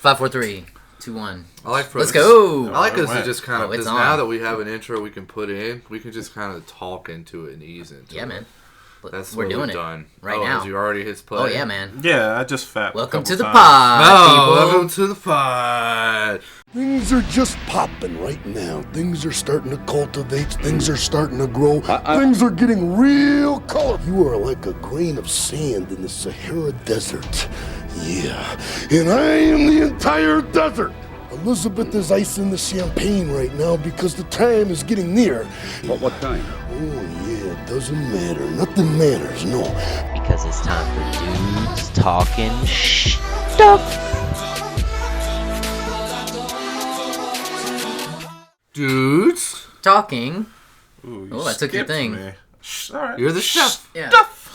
5, 4, 3, 2, 1. Let's go. I like us to just kind of, because now on. that we have an intro we can put in, we can just kind of talk into it and ease into it. Yeah, man. That's we're what doing we've done. right now. Has you already hit play? Oh, yeah, man. Yeah, I just fat. Welcome to the times. pod, Welcome to the pod. Things are just popping right now. Things are starting to cultivate. Things are starting to grow. Things are getting real colorful. You are like a grain of sand in the Sahara Desert. Yeah. And I am the entire desert. Elizabeth is icing the champagne right now because the time is getting near. But what time? Oh, yeah, it doesn't matter. Nothing matters, no. Because it's time for dudes talking stuff. Dudes. Talking. Ooh, Oh, I took your skipped thing. me. All right. You're the chef. Yeah.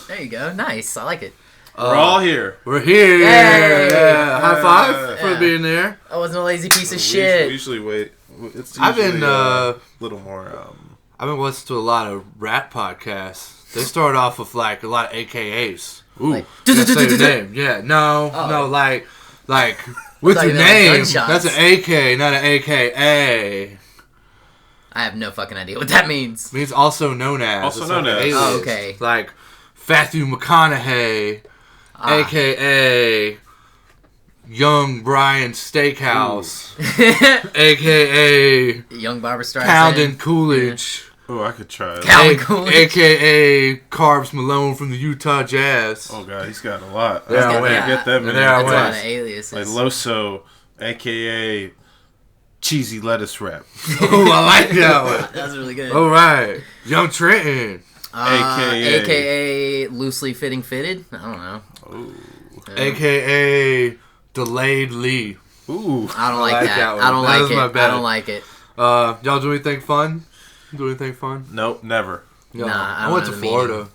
There you go. Nice. I like it. We're all here. We're here. Yay. Yeah. High five for Yeah. being there. I wasn't a lazy piece of We shit. usually wait. It's I've usually been a little more. I've been listening to a lot of rap podcasts. They start off with like a lot of AKAs. Ooh, Like, just say your name. Yeah, no, like what's thought your you meant name? gunshots. That's an AK, not an AKA. I have no fucking idea what that means. Means also known as. Also It's known like an as. alias. Oh, okay. Like Fatthew McConaughey, AKA Young Brian Steakhouse, AKA Young Barbara Streisand. Poundin' Coolidge. Oh, I could try it. Calvin Coolidge. AKA Carbs Malone from the Utah Jazz. Oh god, he's got a lot. Yeah, I I went. can't get that many. There I That's a lot went. of aliases. Like Loso, aka cheesy lettuce wrap, Oh, I like that one. That's really good. All right, Young Trenton, AKA. AKA loosely fitted. I don't know. AKA Delayed Lee. Ooh, I don't like that. that one. I don't That like was it. my I bad. don't like it. Y'all do anything fun? nope, never. Yeah. Nah, I I went to don't know the Florida.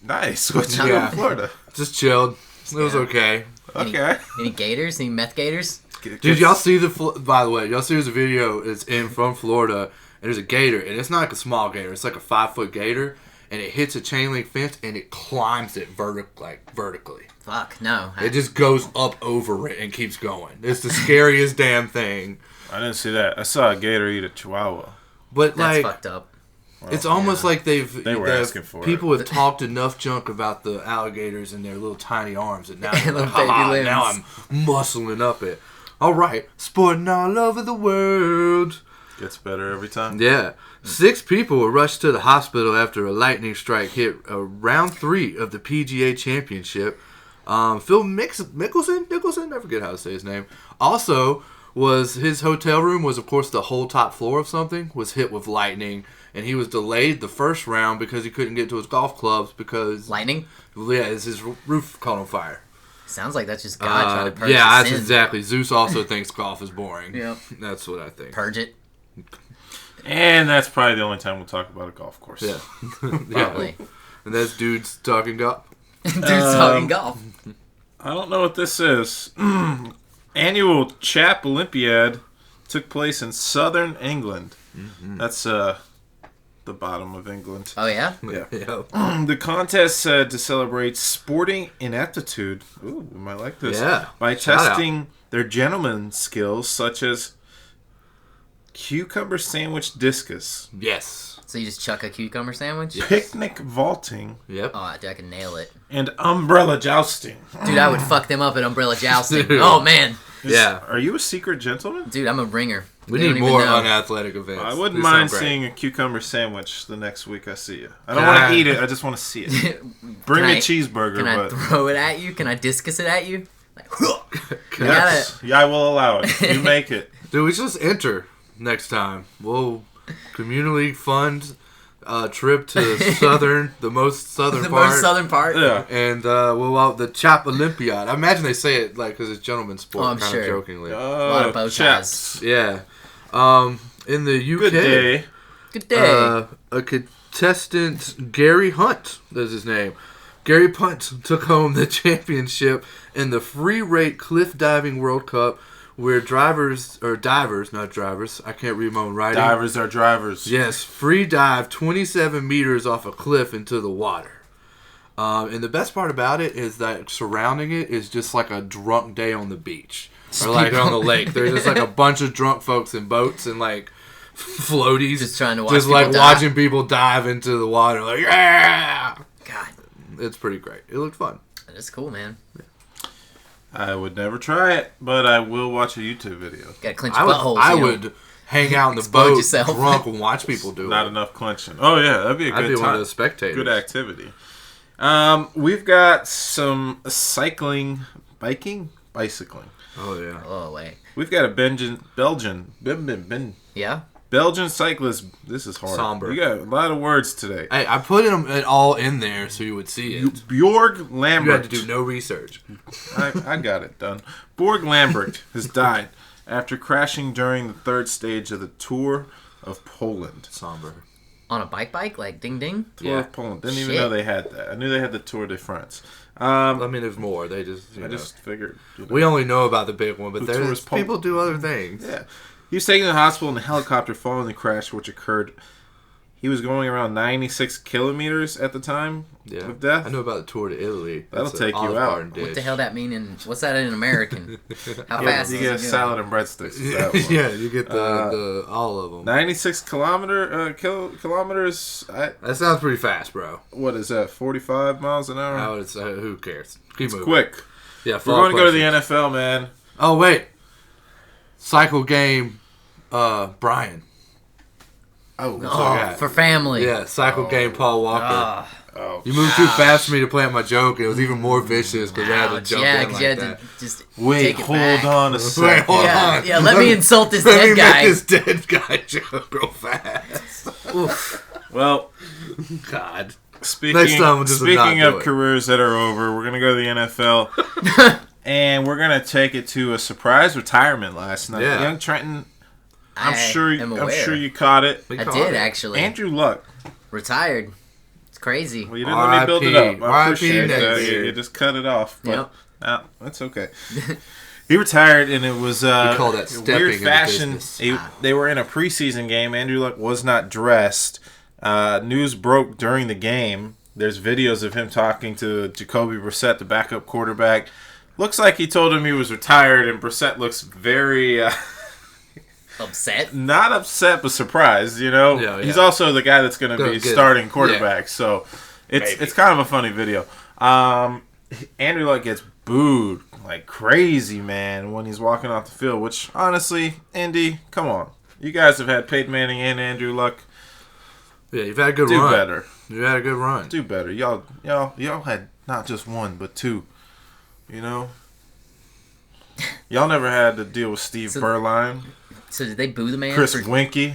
Nice. What you Yeah. do in Florida? Just chilled. It was Yeah. okay. Okay. Any gators? Any meth gators? Dude, y'all see by the way, y'all see there's a video, it's from Florida, and there's a gator, and it's not like a small gator, it's like a 5-foot gator, and it hits a chain link fence, and it climbs it vertically. Fuck, no. It just goes up over it and keeps going. It's the scariest damn thing. I didn't see that. I saw a gator eat a chihuahua. But That's like, fucked up. it's almost like They were asking for people have talked enough junk about the alligators and their little tiny arms, and now, they're Little like, "Ha-ha, baby now limbs." I'm muscling up it. All right, sporting all over the world. Gets better every time. Yeah. 6 people were rushed to the hospital after a lightning strike hit round 3 of the PGA Championship. Phil Mickelson, I forget how to say his name. Also, his hotel room was, of course, the whole top floor of something was hit with lightning, and he was delayed the first round because he couldn't get to his golf clubs because Lightning? yeah, his roof caught on fire. Sounds like that's just God trying to purge Yeah, the that's sin. exactly. Zeus also thinks golf is boring. Yep. That's what I think. Purge it. And that's probably the only time we'll talk about a golf course. Yeah. Probably. And that's dudes talking golf. Dude's talking golf. I don't know what this is. Annual Chap Olympiad took place in southern England. Mm-hmm. That's the bottom of England. Oh, yeah? Yeah. The contest said to celebrate sporting ineptitude. Ooh, we might like this. Yeah. By Shout out. testing their gentleman skills, such as cucumber sandwich discus, Yes. So you just chuck a cucumber sandwich? picnic vaulting, Yep. Oh, dude, I can nail it. and umbrella jousting. Dude, I would fuck them up at umbrella jousting. Dude. Oh, man. Yeah. Are you a secret gentleman? Dude, I'm a ringer. We They need don't even more know. unathletic events. I wouldn't These sound mind great. seeing a cucumber sandwich the next week I see you. I don't Can want I- to eat it. I just want to see it. Bring me a cheeseburger, Can I but throw it at you? Can I discus it at you? Like, yes, yeah, I will allow it. You make it. Dude, we should just enter next time. We'll communally fund a trip to the most southern the part. most southern part? Yeah. And we'll out the Chap Olympiad. I imagine they say it like because it's gentleman's sport, Oh, I'm kind sure. of jokingly. A lot of bow ties. chaps. Yeah. In the UK, Good day. Good day. a contestant, Gary Hunt, is his name. Gary Hunt took home the championship in the free rate cliff diving World Cup, where divers, not drivers, I can't read my own writing. Divers are drivers. Yes, free dive 27 meters off a cliff into the water. And the best part about it is that surrounding it is just like a drunk day on the beach. Or like on the lake. There's just like a bunch of drunk folks in boats and like floaties. Just trying to watch Just people like die. watching people dive into the water. Like, yeah! God, It's pretty great. It looked fun. that's cool, man. I would never try it, but I will watch a YouTube video. Gotta clench your buttholes. I you know? would hang out in the Explode boat yourself. drunk and watch people do Not it. enough clenching. Oh yeah, that'd be a I'd good be time. one of those spectators. Good activity. We've got some cycling, bicycling. Oh, yeah. Oh wait. We've got a Belgian Yeah. cyclist. This is hard. Somber. You got a lot of words today. Hey, I put them all in there so you would see it. Bjorg Lambert. You had to do no research. I got it done. Borg Lambert has died after crashing during the third stage of the Tour of Poland. Somber. On a bike, like ding ding. Tour of Poland. Didn't even Shit. know they had that. I knew they had the Tour de France. I mean, there's more. They just, I just figured. we only know about the big one, but The tourist pump. people do other things. Yeah. He was taken to the hospital in a helicopter following the crash, which occurred. He was going around 96 kilometers at the time of death. I know about the tour to Italy. That'll That's take an you Olive out. Garden What the dish. hell that mean? In what's that in American? How Yeah, fast? you is get a it salad and breadsticks. with that one. Yeah, you get the all of them. 96 kilometers. That sounds pretty fast, bro. What is that? 45 miles an hour. I would say, who cares? Keep It's moving. quick. Yeah, We're going to go to the NFL, man. Oh wait, cycle game. Brian. Oh, Oh, for family. Yeah, cycle game. Paul Walker. Ah, oh. You moved too fast for me to plant my joke. And it was even more vicious because I had to ouch. jump Yeah, in 'cause like you had that. to just Wait, take it hold back. on a Wait, second. hold Yeah, on. yeah, let me insult this Let dead me guy. make this dead guy joke real fast. Well, God. speaking time we'll just not do of it. careers that are over, we're going to go to the NFL. And we're going to take it to a surprise retirement last night. Yeah. Young Trenton, I I'm sure am aware. you caught it. We I caught did it. actually. Andrew Luck. Retired. It's crazy. Well, you didn't let me build it up. I R.I.P. appreciate that. next. You just cut it off. But, Yep. that's okay. He retired, and it was call that a stepping weird into fashion. business. They were in a preseason game. Andrew Luck was not dressed. News broke during the game. There's videos of him talking to Jacoby Brissett, the backup quarterback. Looks like he told him he was retired, and Brissett looks very Upset. not upset but surprised. You know, Yeah. he's also the guy that's going to Gonna be get- starting quarterback. So it's kind of a funny video. Andrew Luck gets booed like crazy, man, when he's walking off the field. Which honestly, Indy, come on, you guys have had Peyton Manning and Andrew Luck. Yeah, you've had a good Do run. better. You had a good run. Do better. Y'all had not just one but two. You know, y'all never had to deal with Steve Berline, So did they boo the man? Chris for, Winkie,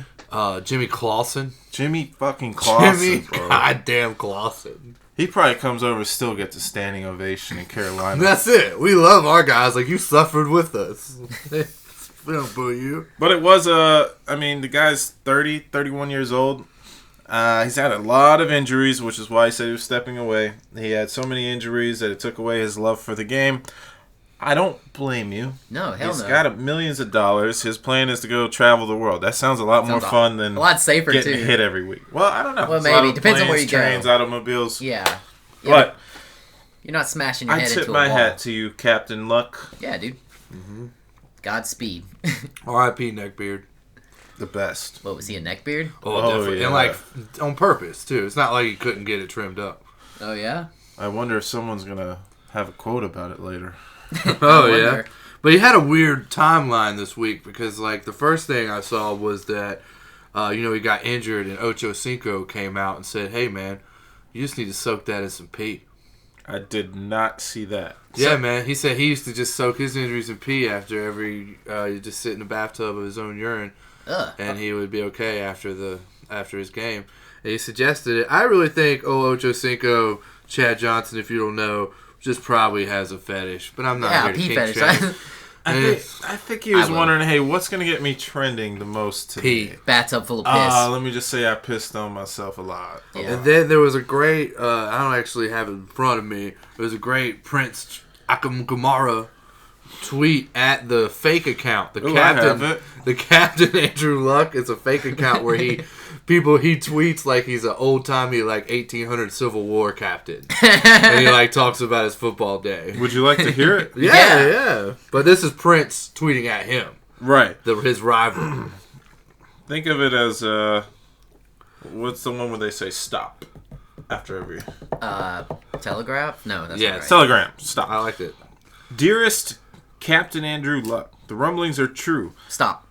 Jimmy Clausen. Jimmy fucking Clausen, Jimmy bro. goddamn Clausen. He probably comes over and still gets a standing ovation in Carolina. That's it. We love our guys. Like, you suffered with us. We don't boo you. But it was the guy's 31 years old. He's had a lot of injuries, which is why he said he was stepping away. He had so many injuries that it took away his love for the game. I don't blame you. No, hell He's no. got millions of dollars. His plan is to go travel the world. That sounds a lot more Sounds fun than a lot safer getting too. hit every week. Well, I don't know. Well, It's a lot maybe. of Depends on where planes, you go. trains, automobiles. Yeah. But You're not smashing your I head tip into my a wall. hat to you, Captain Luck. Yeah, dude. Godspeed. R.I.P. Neckbeard. The best. What was he, a neckbeard? Oh, Oh, definitely. yeah. And, like, on purpose, too. It's not like he couldn't get it trimmed up. Oh yeah. I wonder if someone's going to have a quote about it later. Oh, I yeah. wonder. But he had a weird timeline this week because, like, the first thing I saw was that, he got injured and Ocho Cinco came out and said, hey, man, you just need to soak that in some pee. I did not see that. Yeah, man. He said he used to just soak his injuries in pee after every, he'd just sit in the bathtub of his own urine, Ugh. and he would be okay after his game. And he suggested it. I really think Ocho Cinco, Chad Johnson, if you don't know, just probably has a fetish, but I'm not Yeah, here to pee kink fetish. shame. I think he was I will. wondering, hey, what's going to get me trending the most today? Pee. Bathtub full of piss. Let me just say I pissed on myself a lot. Yeah. And then there was a great, I don't actually have it in front of me, there was a great Prince Akamara tweet at the fake account. The Ooh, I have captain, it. the captain Andrew Luck. It's a fake account where he he tweets like he's an old-timey, like, 1800 Civil War captain. And he, like, talks about his football day. Would you like to hear it? Yeah. But this is Prince tweeting at him. Right. His rival. Think of it as, what's the one where they say stop after every... Telegraph? No, that's Yes. not right. Telegram. Stop. I liked it. Dearest Captain Andrew Luck, the rumblings are true. Stop.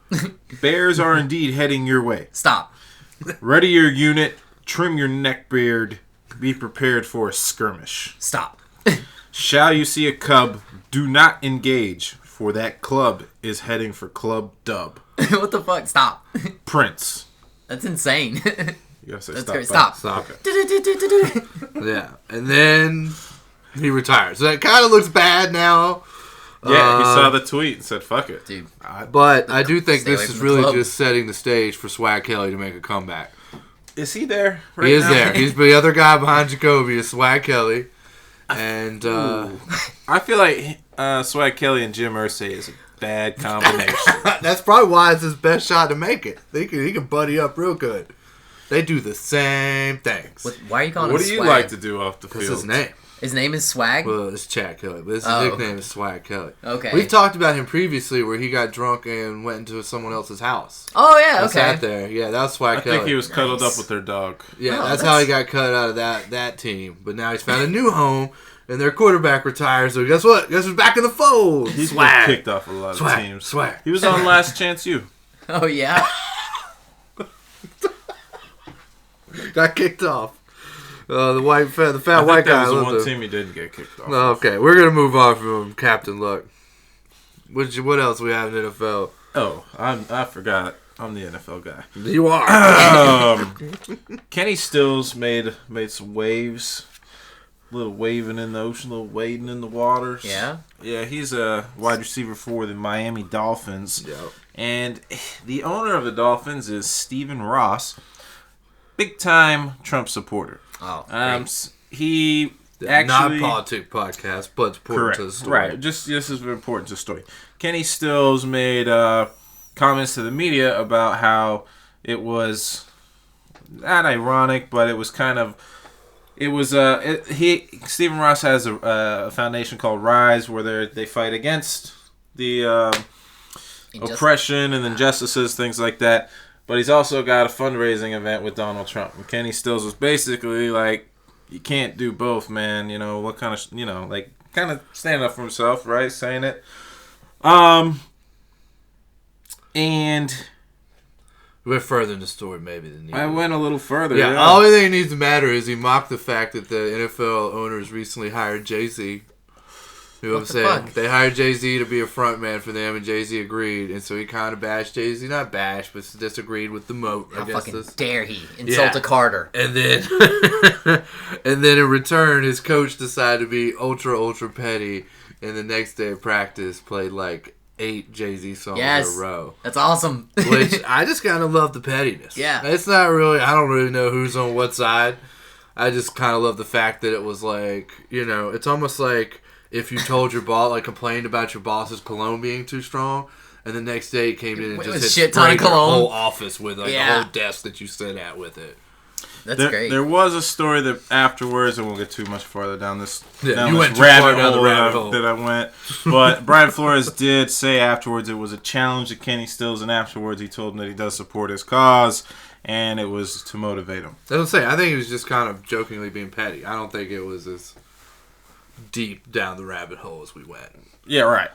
Bears are indeed heading your way. Stop. Ready your unit, trim your neck beard, be prepared for a skirmish. Stop. Shall you see a cub, do not engage, for that club is heading for Club Dub. What the fuck? Stop. Prince. That's insane. You gotta say That's stop. great. bud. Stop. Okay. Yeah. And then he retires. So that kind of looks bad now. Yeah, he saw the tweet and said, fuck it. Dude. But I do think Stay away this is from the really club. just setting the stage for Swag Kelly to make a comeback. Is he there right He is now? there. He's the other guy behind Jacoby is Swag Kelly. And I feel like Swag Kelly and Jim Irsay is a bad combination. that's probably why it's his best shot to make it. He can buddy up real good. They do the same things. Why are you calling What him do you Swag? like to do off the That's field? his name. His name is Swag? Well, it's Chad Kelly, but his Oh. nickname is Swag Kelly. Okay. We've talked about him previously where he got drunk and went into someone else's house. Oh, yeah, And okay. sat there. Yeah, that was Swag I Kelly. think he was cuddled Nice. up with their dog. Yeah, Oh, that's how he that's- got cut out of that team. But now he's found a new home, and their quarterback retired. So guess what? Guess who's back in the fold? He's been Swag. kicked off a lot of Swag. teams. Swag. He was on Last Chance U. Oh, yeah? Got kicked off. The fat I white think that guy. was the lived one there. team he didn't get kicked off. Okay, we're gonna move on from Captain Luck. What else we have in NFL? Oh, I forgot. I'm the NFL guy. You are. Kenny Stills made some waves. A little waving in the ocean, a little wading in the waters. Yeah? Yeah, he's a wide receiver for the Miami Dolphins. Yep. And the owner of the Dolphins is Stephen Ross, big time Trump supporter. Oh, He Not actually a politic podcast, but important correct, to the story. right? Just this is important to the story. Kenny Stills made comments to the media about how it was not ironic, but it was kind of. It was Stephen Ross has a foundation called Rise where they fight against the oppression and injustices, things like that. But he's also got a fundraising event with Donald Trump. And Kenny Stills was basically like, you can't do both, man. You know, what kind of, like kind of standing up for himself, right? Saying it. And We went further in the story, maybe than you. I went a little further. Yeah, the only thing that needs to matter is he mocked the fact that the NFL owners recently hired Jay-Z. You know what I'm saying? fuck? They hired Jay-Z to be a front man for them, and Jay-Z agreed. And so he kind of bashed Jay-Z. Not bashed, but disagreed with the moat, How I guess. fucking dare he insult Yeah. a Carter? And then, and then in return, his coach decided to be ultra petty. And the next day of practice, played like 8 Jay-Z songs in Yes. a row. That's awesome. Which I just kind of love the pettiness. Yeah. It's not really, I don't really know who's on what side. I just kind of love the fact that it was like, it's almost like if you told your boss, like complained about your boss's cologne being too strong, and the next day he came in and With just a hit shit ton of sprayed your cologne. whole office with like Yeah. the whole desk that you sit at with it. That's There, great. there was a story that afterwards, and we'll get too much farther down this. Yeah, down you this went too far down the rabbit that I- hole. that I went. But Brian Flores did say afterwards it was a challenge to Kenny Stills, and afterwards he told him that he does support his cause, and it was to motivate him. I don't say. I think he was just kind of jokingly being petty. I don't think it was as deep down the rabbit hole as we went. Yeah, right.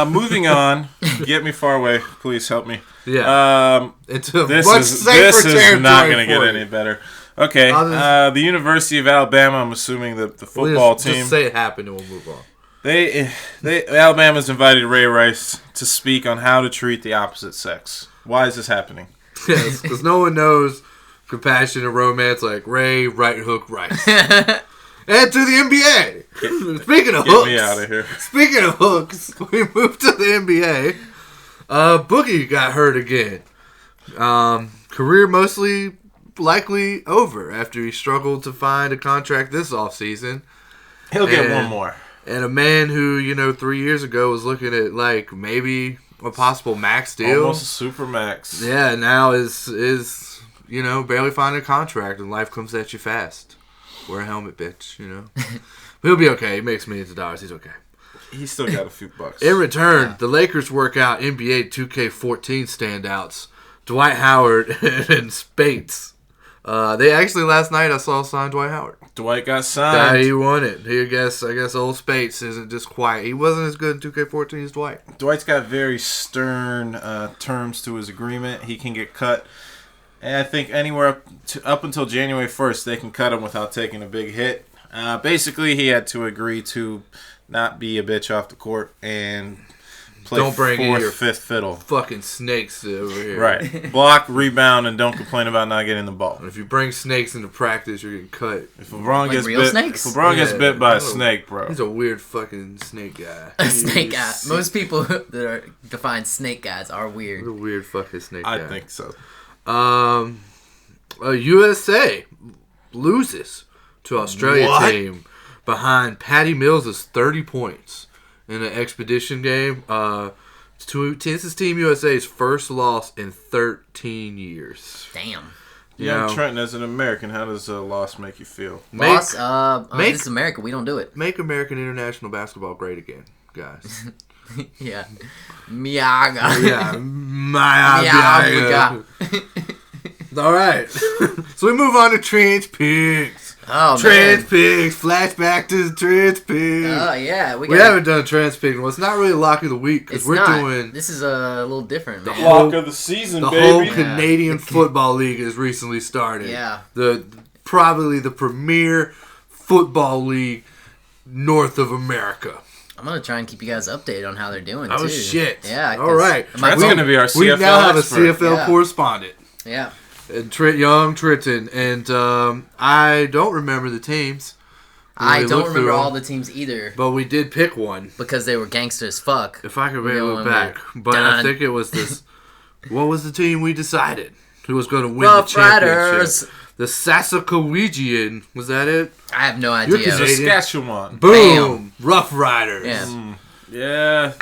Moving on. Get me far away. Please help me. Yeah. It's a This much is safer not territory going to get for any you. better. Okay. The University of Alabama. I'm assuming that the We'll football just, team. Just say it happened and we'll move on. Alabama's invited Ray Rice to speak on how to treat the opposite sex. Why is this happening? Yes, because no one knows compassion and romance like Ray Right Hook Rice. And to the NBA. Speaking of Get hooks. me out of here. Speaking of hooks, we moved to the NBA. Boogie got hurt again. Career mostly likely over after he struggled to find a contract this offseason. He'll get And- one more. And a man who, 3 years ago was looking at like maybe a possible max deal. Almost a super max. Yeah, now is barely finding a contract, and life comes at you fast. Wear a helmet, bitch, But he'll be okay. He makes millions of dollars. He's okay. He's still got a few bucks. In return, the Lakers work out NBA 2K14 standouts, Dwight Howard and Spates. They actually, last night, I saw signed Dwight Howard. Dwight got signed. He won it. I guess old Spates isn't just quiet. He wasn't as good in 2K14 as Dwight. Dwight's got very stern terms to his agreement. He can get cut. And I think anywhere up until January 1st, they can cut him without taking a big hit. Basically, he had to agree to not be a bitch off the court and play Don't bring in fourth, your fifth fiddle. Fucking snakes over here. Right. Block, rebound, and don't complain about not getting the ball. If you bring snakes into practice, you're getting cut. If LeBron gets real bit, snakes? if LeBron gets bit by a snake, bro. He's a weird fucking snake guy. A snake guy. Most people that define snake guys are He's weird. a weird fucking snake guy. I think so. USA loses to Australia team behind Patty Mills' 30 points in an expedition game. This is Team USA's first loss in 13 years. Damn. Yeah, Trenton, as an American, how does a loss make you feel? Loss, this is America. We don't do it. Make American international basketball great again, guys. Yeah. Miaga. Yeah, Miaga. All right. So we move on to Trench Pigs. Oh, Trench Pigs. Flashback to the Trench Pigs. Oh, yeah. We haven't done Trench Pigs. Well, it's not really a lock of the week because we're doing... This is a little different, man. Lock of the season, the baby. whole Canadian Football League has recently started. Yeah. Probably the premier football league north of America. I'm going to try and keep you guys updated on how they're doing, Oh, too. shit. Yeah. All right. That's going to be our CFL We now have expert. a CFL correspondent. Yeah. Young Trenton. And I don't remember the teams. I don't remember all the teams either. But we did pick one. Because they were gangster as fuck. If I could remember back. But I think it was this... What was the team we decided? Who was going to win Rough the championship? Riders. The Saskatchewan. Was that it? I have no You're idea. Canadian. Saskatchewan. Boom! Rough Riders. Yeah. Yeah,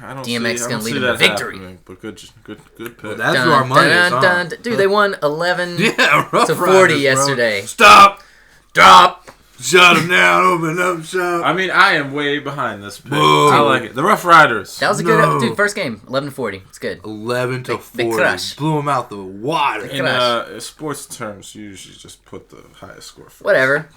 I don't DMX see, gonna lead see them to that victory. happening, but good pick. Well, that's where our money is, huh? Dude, they won 11 Yeah, Rough to 40 Riders, yesterday. Bro. Stop! Shut them down. Open up shop. I mean, I am way behind this pick. Whoa. I like it. The Rough Riders. That was a good... Dude, first game, 11 to 40. It's good. 11 to 40. Big crush. Blew them out the water. In sports terms, you usually just put the highest score first. Whatever.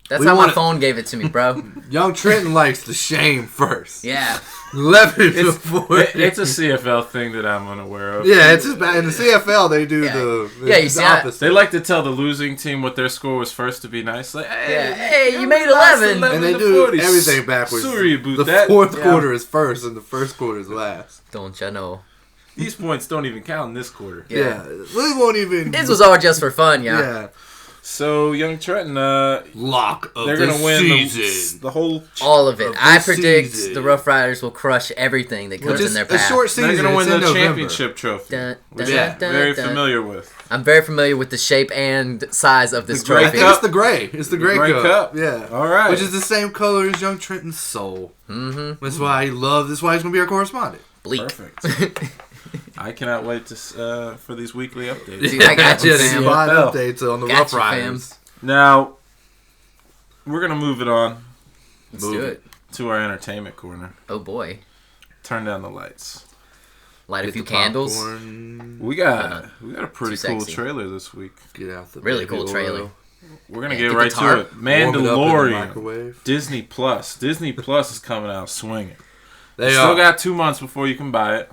That's We how my wanna- phone gave it to me, bro. Young Trenton likes the shame first. Yeah. 11 to 40. It's a CFL thing that I'm unaware of. Yeah, it's just bad. In the CFL, they do Yeah, you the see that? opposite. They like to tell the losing team what their score was first to be nice. Like, hey, you made 11. And they to do 40. everything backwards. Sorry about the that. fourth Yeah. quarter is first, and the first quarter is last. Don't you know? These points don't even count in this quarter. Yeah, we won't even. This was all just for fun, yeah. Yeah. So, Young Trenton, Lock of they're the going to win season. the whole... All of it. Of I the predict season. the Rough Riders will crush everything that comes Which in their is a path. short season. They're going to win It's in the November. championship trophy, Dun, which dun, I'm dun, very dun. familiar with. I'm very familiar with the shape and size of this Grey I trophy. think it's the gray. It's the gray Grey cup. Cup. Yeah. All right. Which is the same color as Young Trenton's soul. Mm-hmm. That's why that's why he's gonna be our correspondent. Bleak. Perfect. I cannot wait to for these weekly updates. Dude, I got you, Just fam. spot NFL. updates on the Got Rough you, fam. Riders. Now, we're going to move it on Let's do it. to our entertainment corner. Oh, boy. Turn down the lights. Light a Get few the candles. popcorn, We got a pretty Too cool sexy. trailer this week. get out the Really baby cool oil, trailer. We're going to Yeah, get get right the to tarp. it. warm it up in the Mandalorian. microwave. Disney Plus. Disney Plus is coming out swinging. They Still are. got 2 months before you can buy it.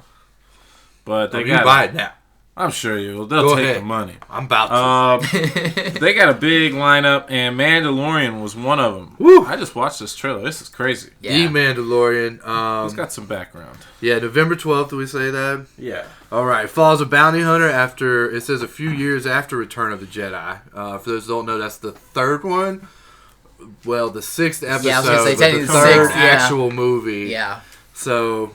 But they You got buy it now. I'm sure you will. They'll Go take ahead. the money. I'm about to. They got a big lineup, and Mandalorian was one of them. Woo. I just watched this trailer. This is crazy. The Yeah. Mandalorian. It's got some background. Yeah, November 12th. Do we say that? Yeah. All right. Follows a bounty hunter after it says a few years after Return of the Jedi. For those who don't know, that's the third one. Well, the sixth episode, Yeah, I was gonna say, but technically the the third sixth, yeah. actual movie. Yeah. So,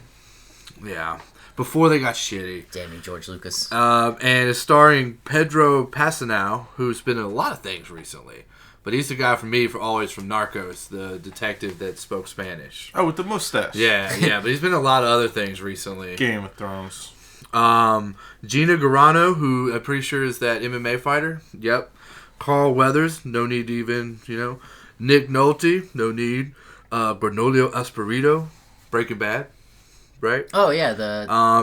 yeah. Before they got shitty. Damn you, George Lucas. And it's starring Pedro Pascal, who's been in a lot of things recently. But he's the guy always from Narcos, the detective that spoke Spanish. Oh, with the mustache. Yeah, but he's been in a lot of other things recently. Game of Thrones. Gina Carano, who I'm pretty sure is that MMA fighter. Yep. Carl Weathers, no need to even, Nick Nolte, no need. Bernolio Espirito, Breaking Bad, right? Oh yeah,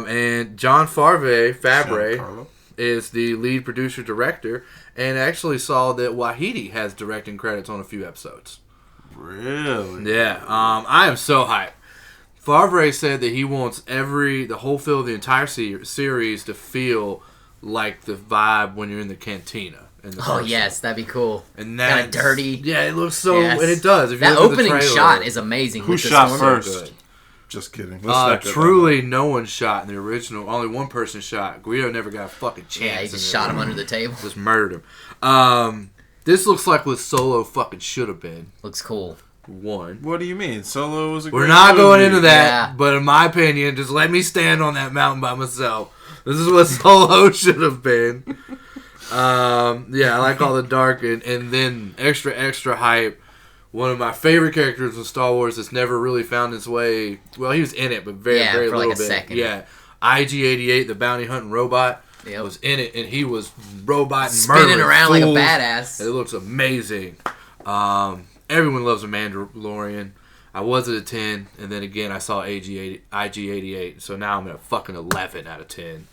and John Fabre Giancarlo. is the lead producer director, and actually saw that Wahidi has directing credits on a few episodes. Really? Yeah. I am so hyped. Favre said that he wants the whole feel of the entire series to feel like the vibe when you're in the cantina. Oh yes, that'd be cool. And kind of dirty. Yeah, it looks so, and it does. If you that look at the opening trailer, shot is amazing. Who with the shot storm. first? So good. Just kidding. Truly, no one shot in the original. Only one person shot. Guido never got a fucking chance. Yeah, he just shot him under the table. Just murdered him. This looks like what Solo fucking should have been. Looks cool. One. What do you mean? Solo was a We're great not movie. going into that, Yeah. but in my opinion, just let me stand on that mountain by myself. This is what Solo should have been. I like all the dark and then extra hype. One of my favorite characters in Star Wars that's never really found his way. Well, he was in it, but very for little like a bit. second. Yeah, IG-88, the bounty hunting robot, Yep. was in it, and he was robot Spinning murdering around like a fools. badass. It looks amazing. Everyone loves a Mandalorian. I was at a 10, and then again I saw IG-88, so now I'm at a fucking 11 out of 10.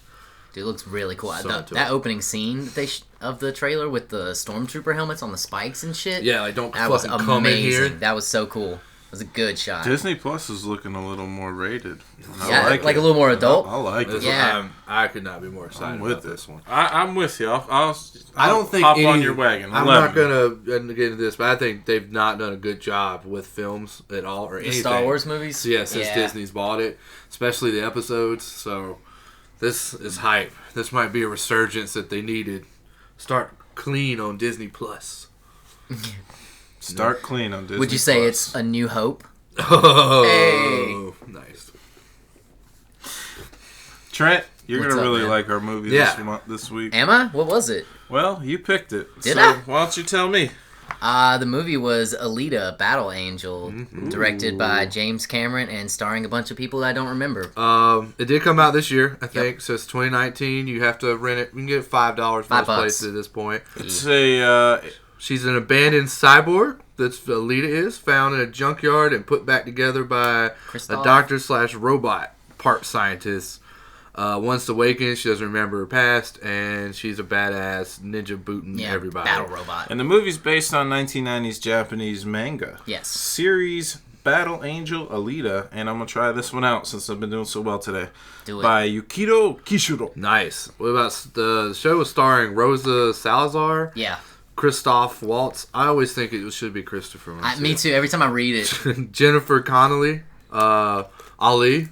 Dude, it looks really cool. So into That it. opening scene that of the trailer with the stormtrooper helmets on the spikes and shit. Yeah, like don't that was fucking come in here. amazing. That was so cool. It was a good shot. Disney Plus is looking a little more rated. Yeah, I like like it. a little more adult. I like it. This Yeah. one, I could not be more excited I'm with about this one. I'm with you. I'll I don't think hop any, on your wagon. I'm 11. not gonna get into this, but I think they've not done a good job with films at all or The anything. Star Wars movies. Yeah, since Disney's bought it, especially the episodes. So this is hype. This might be a resurgence that they needed. Start clean on Disney Plus. Start clean on Disney Would you say Plus. it's A New Hope? Oh, Hey. nice. Trent? You're What's gonna up, really man? like our movie Yeah. this week. Am I? What was it? Well, you picked it. Did so I? Why don't you tell me? The movie was Alita, Battle Angel, directed by James Cameron and starring a bunch of people that I don't remember. It did come out this year, I think. So it's 2019. You have to rent it. You can get it $5 most $5. places at this point. It's a She's an abandoned cyborg. That's Alita is found in a junkyard and put back together by Christoph? a doctor/robot part scientist. Once awakened, she doesn't remember her past, and she's a badass ninja booting everybody. Battle robot. and the movie's based on 1990s Japanese manga. Yes. Series Battle Angel Alita, and I'm gonna try this one out since I've been doing so well today. Do it. By Yukito Kishiro. Nice. What about the show was starring Rosa Salazar, Yeah. Christoph Waltz. I always think it should be Christopher. Me too. Every time I read it. Jennifer Connelly, Ali.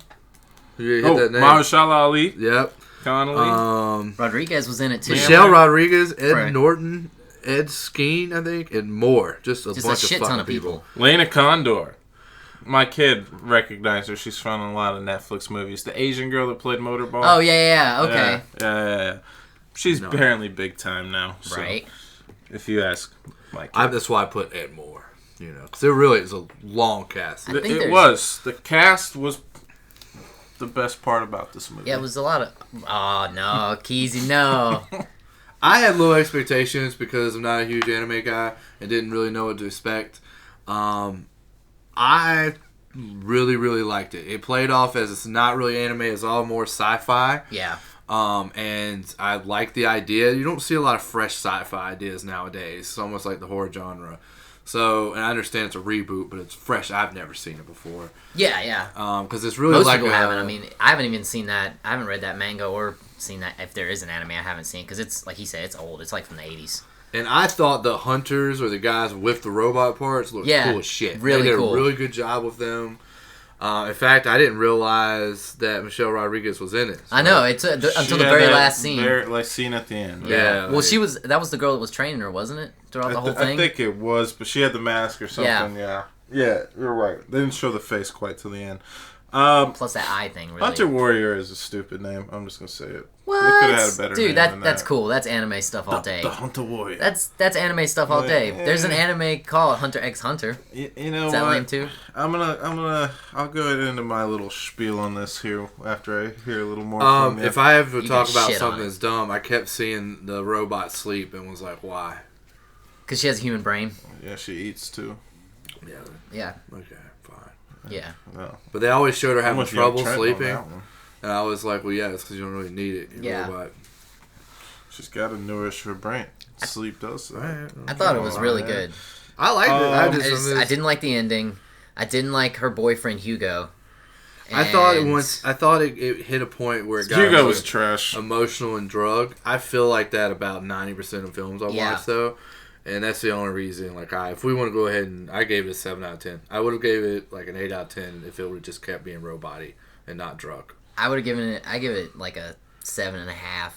You hit that name? Mahershala Ali, Yep. Connolly. Rodriguez was in it too. Michelle Rodriguez, Ed Right. Norton, Ed Skeen, I think, and more. Just a Just bunch a shit of ton fucking of people. Lena Condor. My kid recognized her. She's found in a lot of Netflix movies. The Asian girl that played Motorball. Oh, yeah. Okay. Yeah. She's apparently big time now. So Right. If you ask my kid. That's why I put Ed Moore. Because there really is a long cast. I think It there's- was. The cast was the best part about this movie. Yeah, it was a lot of... Oh, no. Keezy, no. I had low expectations because I'm not a huge anime guy and didn't really know what to expect. I really, really liked it. It played off as it's not really anime, it's all more sci-fi. Yeah. And I like the idea. You don't see a lot of fresh sci-fi ideas nowadays. It's almost like the horror genre. So, and I understand it's a reboot, but it's fresh. I've never seen it before. Yeah. Because it's really Most like people haven't. I mean, I haven't even seen that. I haven't read that manga or seen that. If there is an anime, I haven't seen because it's, like he said, it's old. It's like from the 80s. And I thought the hunters or the guys with the robot parts looked cool as shit. Really they did cool. a really good job with them. In fact, I didn't realize that Michelle Rodriguez was in it. I know. It's until the very last scene. Scene at the end. Yeah. Well, that was the girl that was training her, wasn't it? Throughout the whole thing? I think it was, but she had the mask or something. Yeah, you're right. They didn't show the face quite till the end. Plus that eye thing. Really. Hunter Warrior is a stupid name. I'm just gonna say it. What? They could have had a better name Dude, than that's that. cool. That's anime stuff all day. The Hunter Warrior. That's anime stuff all day. There's an anime called Hunter x Hunter. You know Is that what? lame too? I'll go into my little spiel on this here after I hear a little more from you. If I have to You talk can about shit on something it. that's dumb, I kept seeing the robot sleep and was like, why? Because she has a human brain. Yeah, she eats too. Yeah. Yeah. Okay, fine. Yeah. No. But they always showed her I'm having with you, trouble Trent, on sleeping. that one. And I was like, well, yeah, it's because you don't really need it. You're a Yeah. robot. She's got to nourish her brain. Sleep does that. I thought it was really good. I liked it. I didn't like the ending. I didn't like her boyfriend Hugo. I thought And- it hit a point where it got Hugo like, was trash. emotional and drug. I feel like that about 90% of films I Yeah. watch though. And that's the only reason, like, if we want to go ahead and, I gave it a 7 out of 10. I would have gave it, like, an 8 out of 10 if it would have just kept being robot-y and not drug. I would have given it. I give it like a 7.5.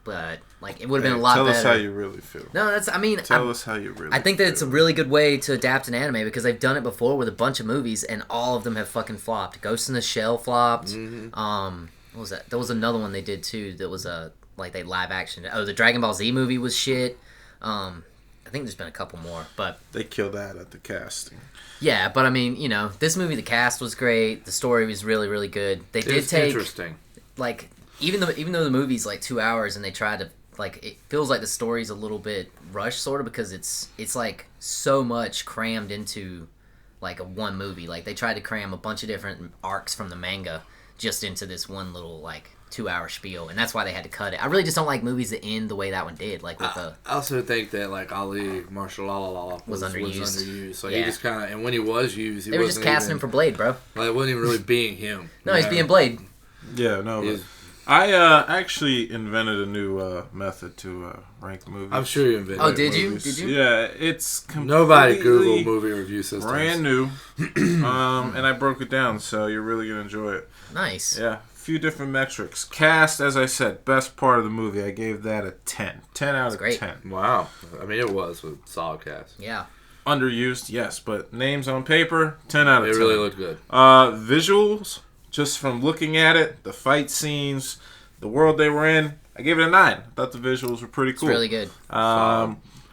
But like it would have been a lot Tell better. us how you really feel. No, that's. I mean, Tell us how you really I think that feel. it's a really good way to adapt an anime because they've done it before with a bunch of movies and all of them have fucking flopped. Ghost in the Shell flopped. What was that? There was another one they did too that was like they live action. Oh, the Dragon Ball Z movie was shit. I think there's been a couple more, but They killed that at the casting. yeah. But I mean, you know, this movie, the cast was great. The story was really, really good. They did It's take interesting. like even though the movie's like 2 hours and they tried to like it feels like the story's a little bit rushed sort of because it's like so much crammed into like a one movie. Like they tried to cram a bunch of different arcs from the manga just into this one little like 2 hour spiel, and that's why they had to cut it. I really just don't like movies that end the way that one did, like with I also think that, like, Ali Marshall Was underused. So Yeah. he just kind of, and when he was used, he they were just wasn't casting even, him for Blade, bro. like, it wasn't even really being him. No, he's being Blade. Yeah, no. He's- But I actually invented a new method to rank movies. I'm sure you invented Oh, it. did you? Movies. Did you? Yeah, it's completely Nobody Google movie review systems. brand new. And I broke it down, so you're really gonna enjoy it. Nice. Yeah, a few different metrics. Cast, as I said, best part of the movie. I gave that a 10. 10 out of great. 10. Wow. I mean, it was a solid cast. Yeah. Underused, yes, but names on paper, 10 out of It 10. really looked good. Visuals, just from looking at it, the fight scenes, the world they were in, I gave it a 9. I thought the visuals were pretty It's cool. really good.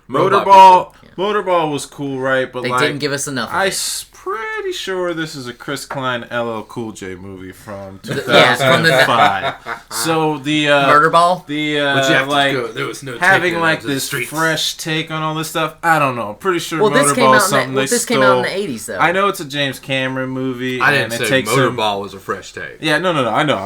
Robot Motorball was cool, right? But They like, didn't give us enough of it. pretty sure this is a Chris Klein LL Cool J movie from Yeah, from the 2005. So the Murder Ball? the But you have to like go. There was no having taking it like to the this streets. fresh take on all this stuff. I don't know. I'm pretty sure Well, this came Motorball out is something in they this stole. came out in the 80s though. I know it's a James Cameron movie. I and didn't it say takes him- Motorball was a fresh take. Yeah, no, I know.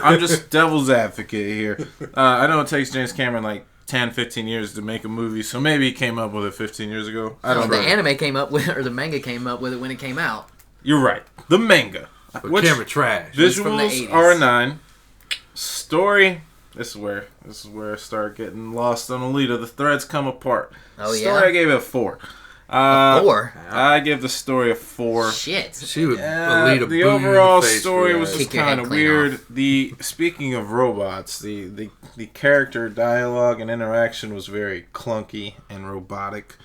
I'm just devil's advocate here. I know it takes James Cameron like 10, 15 years to make a movie, so maybe he came up with it 15 years ago. I don't The know. anime came up with, or the manga came up with it when it came out. You're right. The manga. But Which camera trash. was from the visuals 80s. are a 9. Story. This is where I start getting lost on Alita. The threads come apart. Oh, Story, yeah? I gave it a 4. 4? I give the story a 4. Shit. She would lead a The boot overall in the face story for was that. just Kick your head kind of clean weird. off. Speaking of robots, the character dialogue and interaction was very clunky and robotic.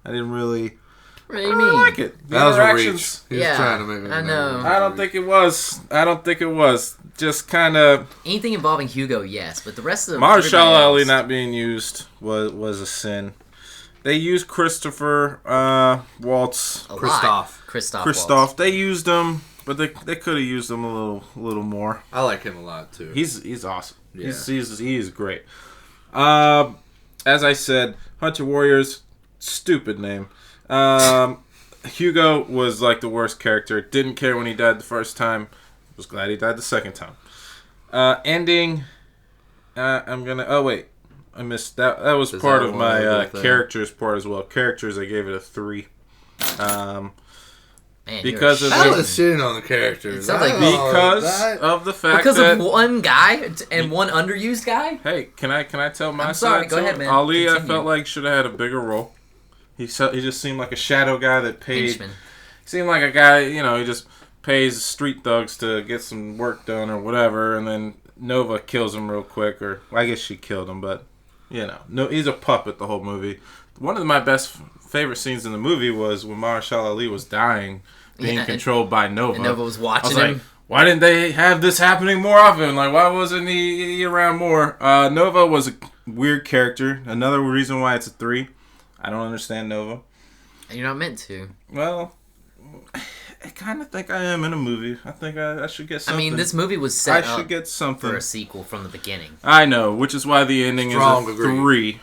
I didn't really What do you I mean? don't like it. The That was a reach. interactions. He was Yeah, trying to make it I know. I don't think it was. Just kind of Anything involving Hugo, yes, but the rest of the Marshall everybody Ali else- not being used was a sin. They used Christopher Waltz. a lot. Christoph. Christoph. They used him, but they could have used him a little more. I like him a lot too. He's awesome. Yeah. He is great. As I said, Hunter Warriors, stupid name. Hugo was like the worst character. Didn't care when he died the first time. Was glad he died the second time. Ending. I'm gonna. Oh wait, I missed that. That was Is part that of one my other thing? characters part as well. Characters, I gave it a 3. Man, because you're of a I the- shit. was shitting on the characters. It sounds like- Because of the fact Because that of one guy and one underused guy. Hey, can I tell my I'm sorry, side go too? ahead, man. Ali, I Continue. felt like should have had a bigger role. He just seemed like a shadow guy that paid. Henchman. Seemed like a guy, he just pays street thugs to get some work done or whatever, and then Nova kills him real quick, or I guess she killed him, but no, he's a puppet the whole movie. One of my favorite scenes in the movie was when Marshall Ali was dying. being controlled by Nova. And Nova was I watching was like, him. why didn't they have this happening more often? Like, why wasn't he around more? Nova was a weird character. Another reason why it's a 3. I don't understand Nova. You're not meant to. Well, I kind of think I am in a movie. I think I should get something. I mean, this movie was set I should get something for a sequel from the beginning. I know, which is why the ending Strong is a agree. 3.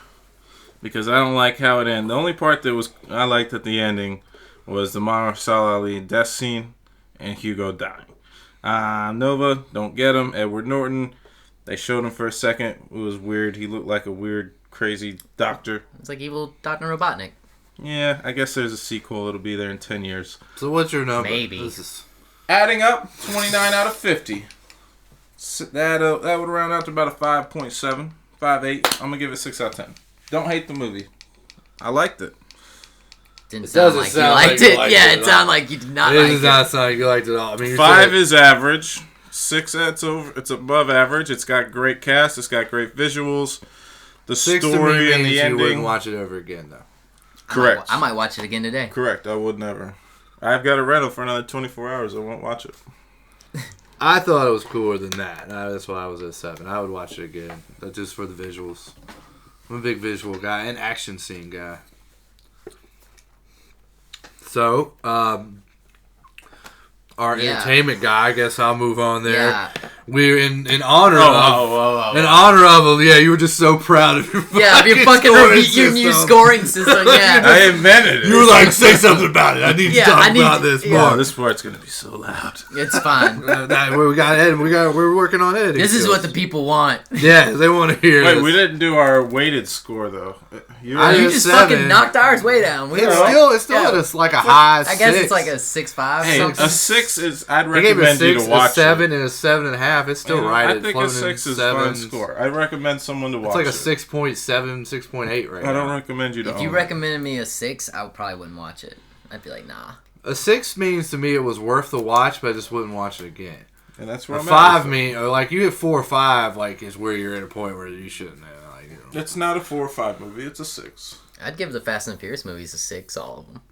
Because I don't like how it ends. The only part that I liked at the ending was the Mahershala Ali death scene and Hugo dying. Nova, don't get him. Edward Norton, they showed him for a second. It was weird. He looked like a weird, crazy doctor. It's like evil Dr. Robotnik. Yeah, I guess there's a sequel. It'll be there in 10 years. So what's your number? Maybe. This is... Adding up, 29 out of 50. That would round out to about a 5.7, 5.8. I'm going to give it 6 out of 10. Don't hate the movie. I liked it. Didn't It sound doesn't like sound you like liked you it. liked Yeah, it it at sounded all. like you did not It like does it. not sound like you liked it at all. I mean, 5 is average. 6 it's above average. It's got great cast. It's got great visuals. The 6 to me story and means the you ending. wouldn't watch it over again, though. Correct. I might watch it again today. Correct. I would never. I've got a rental for another 24 hours. I won't watch it. I thought it was cooler than that. That's why I was at 7. I would watch it again, just for the visuals. I'm a big visual guy and action scene guy. So, our entertainment guy, I guess I'll move on there. Yeah. We're in honor of... In honor of... Yeah, you were just so proud of your fucking your new scoring system, yeah. I invented it. You were like, say something about it. I need to talk about this more. Oh, this part's going to be so loud. It's fine. We're working on editing. This is what the people want. Yeah, they want to hear Wait, this. we didn't do our weighted score, though. You just fucking knocked ours way down. It's still at a high 6. I guess it's like a 6.5. Hey, something. a 6 is... I'd I gave it a recommend you 6, to watch a 7, it. and a 7.5. It's still Yeah, right. I think a 6 is a fun score. I recommend someone to watch it. It's like a 6.7, 6.8 right now. I don't recommend you to If you recommended me a 6, I probably wouldn't watch it. I'd be like, nah. A 6 means to me it was worth the watch, but I just wouldn't watch it again. And that's where A I'm 5 at. mean, or like you hit 4 or 5, like is where you're at a point where you shouldn't have. Like, you know. It's not a 4 or 5 movie. It's a 6. I'd give the Fast and Furious movies a 6, all of them.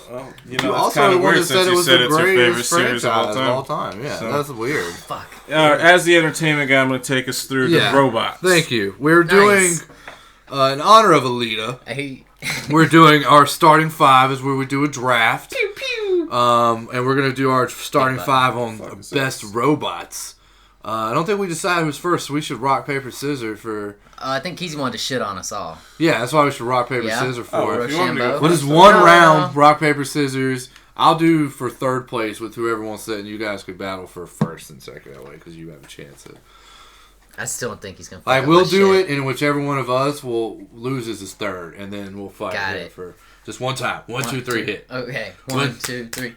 Well, You that's also kind the of one weird that said since it you was said the it's your favorite greatest series franchise of all time. Yeah, So- that's weird. Fuck. As the entertainment guy, I'm going to take us through the robots. Thank you. We're doing, in honor of Alita, I hate... we're doing our starting 5 is where we do a draft. Pew, pew. And we're going to do our starting Big 5 on Fuck best this. robots. I don't think we decided who's first, so we should rock, paper, scissors for... I think Keezy wanted to shit on us all. Yeah, that's why we should rock, paper, Yeah? scissors for Oh, it. if you want me to go Rochambeau. What is first, one No, round, no. rock, paper, scissors. I'll do for third place with whoever wants it, and you guys could battle for first and second that way, because you have a chance at... I still don't think he's going to Like, we'll do it, and whichever one of us will loses his third, and then we'll fight Got it it. for just one time. One, two, three, hit. Okay. One. 1, 2, 3.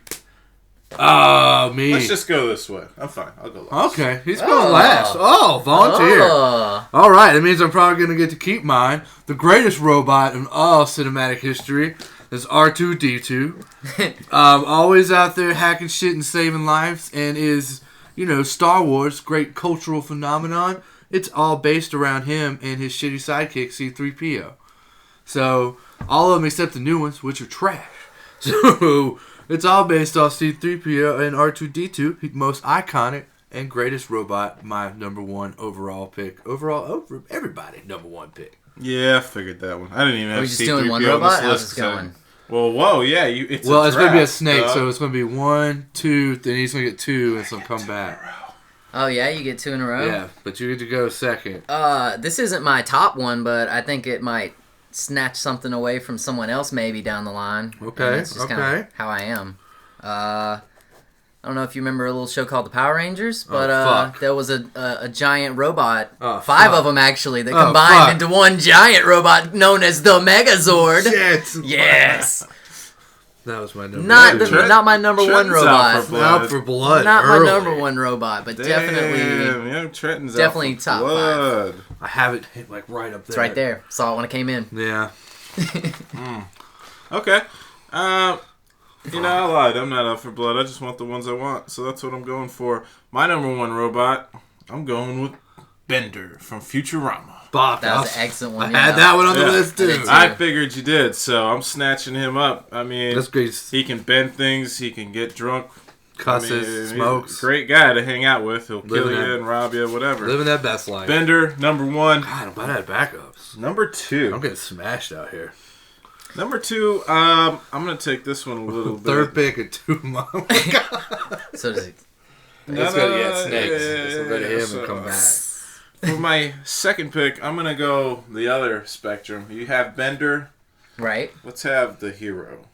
Oh, me. Let's just go this way. I'm fine. I'll go last. Okay, he's going last. Oh, volunteer. Oh. All right, that means I'm probably going to get to keep mine. The greatest robot in all cinematic history is R2-D2. Always out there hacking shit and saving lives, and is, Star Wars, great cultural phenomenon. It's all based around him and his shitty sidekick, C-3PO. So, all of them except the new ones, which are trash. So, it's all based off C-3PO and R2-D2, most iconic and greatest robot, my number 1 overall pick. Overall, over everybody, number 1 pick. Yeah, I figured that one. I didn't even Are have we just C-3PO doing one on robot? this How's list. this going? Well, whoa, yeah. It's Well, it's going to be a draft, snake, dog. so it's going to be 1, 2, then he's going to get 2, and some come back. Oh, yeah? You get 2 in a row? Yeah, but you get to go second. This isn't my top one, but I think it might snatch something away from someone else maybe down the line. Okay, And that's just kind okay. of how I am. I don't know if you remember a little show called The Power Rangers, but fuck. there was a giant robot, Oh, 5 fuck. of them actually, that Oh, combined fuck. into one giant robot known as the Megazord. Shit! Yes. That was my number Not 2. not my number 1 Trenton's out robot. for blood. Out for blood. Not early. my number 1 robot, but Damn, definitely young Trenton's definitely out for top 5. blood. I have it hit like right up there. It's right there. Saw it when it came in. Yeah. Okay. I lied. I'm not out for blood. I just want the ones I want. So that's what I'm going for. My number 1 robot, I'm going with Bender from Futurama. Bob, That was an excellent one. I had that one on the list too. I figured you did, so I'm snatching him up. I mean, That's great. he can bend things. He can get drunk. Cusses, he's smokes. a great guy to hang out with. He'll kill Living you that- and rob you, whatever. Living that best life. Bender, number 1. God, I'm glad I had backups. Number 2. I'm getting smashed out here. Number 2, I'm going to take this one a little bit. Third pick in 2 months. Oh my God. So does it. It's good. Yeah, snakes. yeah, So go to him so, and come back. For my second pick, I'm going to go the other spectrum. You have Bender. Right. Let's have the hero.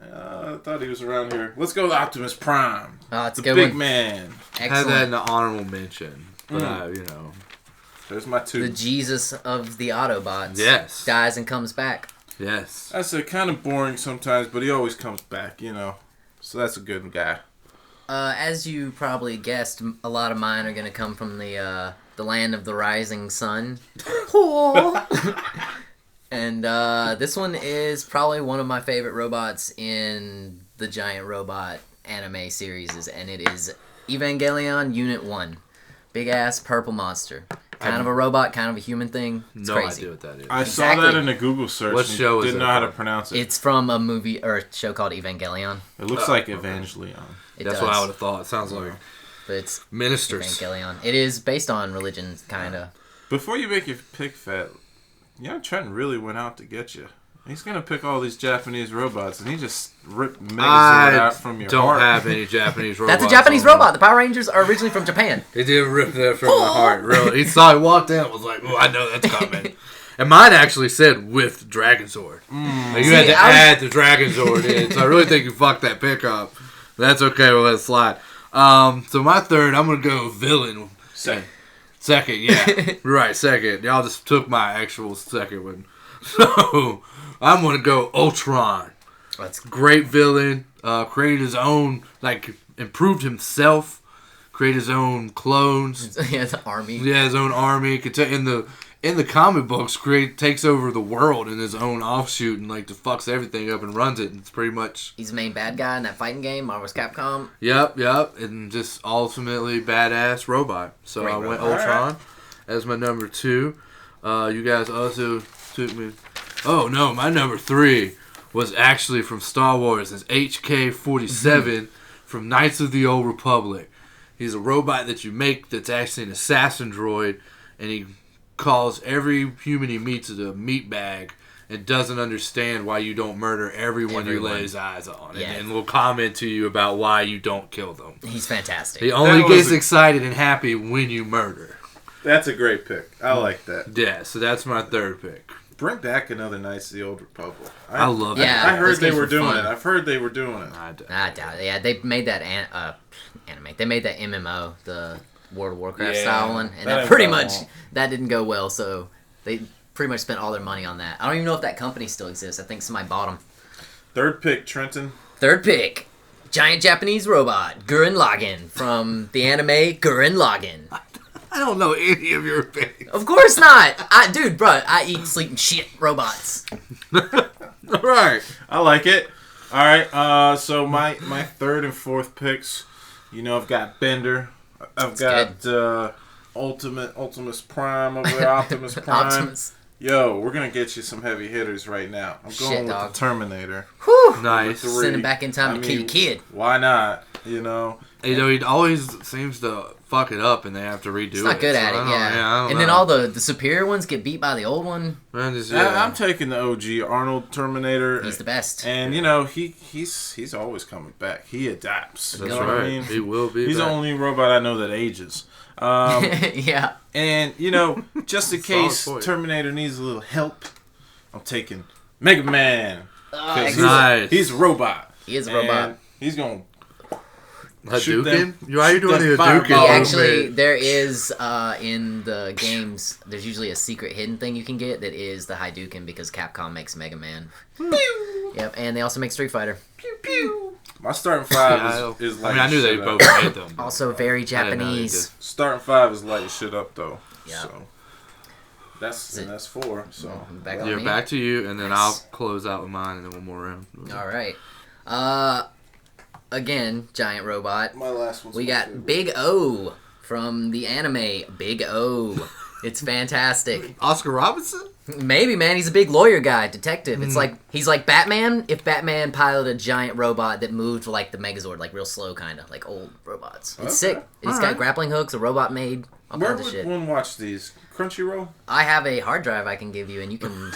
I thought he was around here. Let's go with Optimus Prime. Oh, it's a the good big one. man. Had Excellent. that in the honorable mention. But There's my 2. The Jesus of the Autobots. Yes. Dies and comes back. Yes. That's kind of boring sometimes, but he always comes back, So that's a good guy. As you probably guessed, a lot of mine are going to come from the land of the rising sun. And this one is probably one of my favorite robots in the Giant Robot anime series, and it is Evangelion Unit 1. Big ass purple monster. Kind of a robot, kind of a human thing. It's No crazy. idea what that is. I Exactly. saw that in a Google search. What and show is didn't it know how to from? pronounce it. It's from a movie or a show called Evangelion. It looks like Evangelion. It That's does, what I would have thought. It sounds like but it's ministers. Evangelion. It is based on religion, kind of. Before you make your pick, Fat, Young Trenton really went out to get you. He's going to pick all these Japanese robots, and he just ripped Megazord out from your don't heart. have any Japanese robots. That's a Japanese on me. robot. The Power Rangers are originally from Japan. He did rip that from my heart, really. He saw it, walked in, and was like, oh, I know that's coming. And mine actually said with Dragon Sword. Like, you had to add the Dragon Sword in, so I really think you fucked that pick up. That's okay, we'll let it slide. So my third, I'm going to go villain. Second, yeah. Right, second. Y'all just took my actual second one. So, I'm going to go Ultron. That's Great villain. Created his own, improved himself. Created his own clones. yeah, it's an army. Yeah, his own army. In the comic books, takes over the world in his own offshoot and just fucks everything up and runs it. It's pretty much He's the main bad guy in that fighting game, Marvel's Capcom. yep, and just ultimately badass robot. So Great I went robot. Ultron as my number 2. You guys also took me. Oh no, my number 3 was actually from Star Wars. It's HK-47 from Knights of the Old Republic. He's a robot that you make that's actually an assassin droid, and he calls every human he meets a meat bag and doesn't understand why you don't murder everyone you lay his eyes on. Yeah. And will comment to you about why you don't kill them. He's fantastic. He only That was gets excited and happy when you murder. That's a great pick. I like that. Yeah, so that's my third pick. Bring back another Knights of the Old Republic. I love it. Yeah. I heard those they games were were doing fun. it. I've heard they were doing it. I don't- I doubt it. Yeah, they made that anime. They made that MMO, the World of Warcraft Yeah, style one, and that that pretty ain't much well. that didn't go well. So they pretty much spent all their money on that. I don't even know if that company still exists. I think somebody bought them. Third pick, Trenton. Third pick, giant Japanese robot Gurren Lagann from the anime Gurren Lagann. I don't know any of your picks. Of course not, I eat, sleep, and shit robots. All right. I like it. All right. So my third and fourth picks, I've got Bender. I've got Optimus Prime over there. Optimus Prime. Optimus. Yo, we're gonna get you some heavy hitters right now. I'm going Shit, with dog. the Terminator. Whew. Nice. Three. Send him back in time to kill your kid. Why not? He always seems to fuck it up, and they have to redo it. He's not good at it, yeah. I don't And then know. all the superior ones get beat by the old one. Man, just, I'm taking the OG Arnold Terminator. He's the best. And he's always coming back. He adapts. That's You know what right. I mean? He will be. He's the back. only robot I know that ages. Yeah. And just in Solid case point. Terminator needs a little help, I'm taking Mega Man. 'Cause he's, Nice. he's a robot. He is a robot. And he's gonna shoot Hadouken? them- Why are you shoot doing them the fireballs. Hadouken? Actually, there is in the games. There's usually a secret hidden thing you can get that is the Hadouken because Capcom makes Mega Man. Yep, and they also make Street Fighter. My starting five is I like. mean, I knew they shit both up. made them. but- Also very I didn't know they Japanese. did. Starting five is light shit up though. Yeah. So that's 4. So Back on You're me. back to you, and then Nice. I'll close out with mine, and then one more round. All right. Again, giant robot. my last one's We my got favorite. Big O from the anime Big O. It's fantastic. Oscar Robinson? Maybe, man. He's a big lawyer guy, detective. It's like he's like Batman if Batman piloted a giant robot that moved like the Megazord, like real slow, kind of like old robots. It's sick. It's got grappling hooks, a robot made, all Where kinds of would shit. one watch these? Crunchyroll? I have a hard drive I can give you, and you can.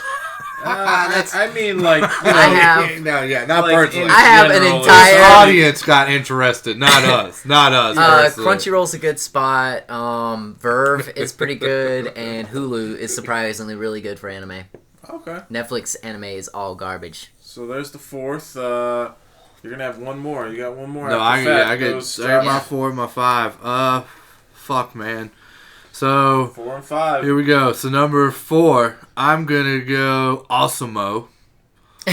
I mean, like, you know, I have. No, yeah, not like, personally. in I have an general, entire- This audience got interested, not us. Not us. personally. Crunchyroll's a good spot. Verve is pretty good, and Hulu is surprisingly really good for anime. Okay. Netflix anime is all garbage. So there's the fourth. You're gonna have one more. You got one more. No, after I Fat got goes my Yeah. 4, my 5. Fuck, man. So 4 and 5. here we go. So number 4, I'm gonna go Osamo.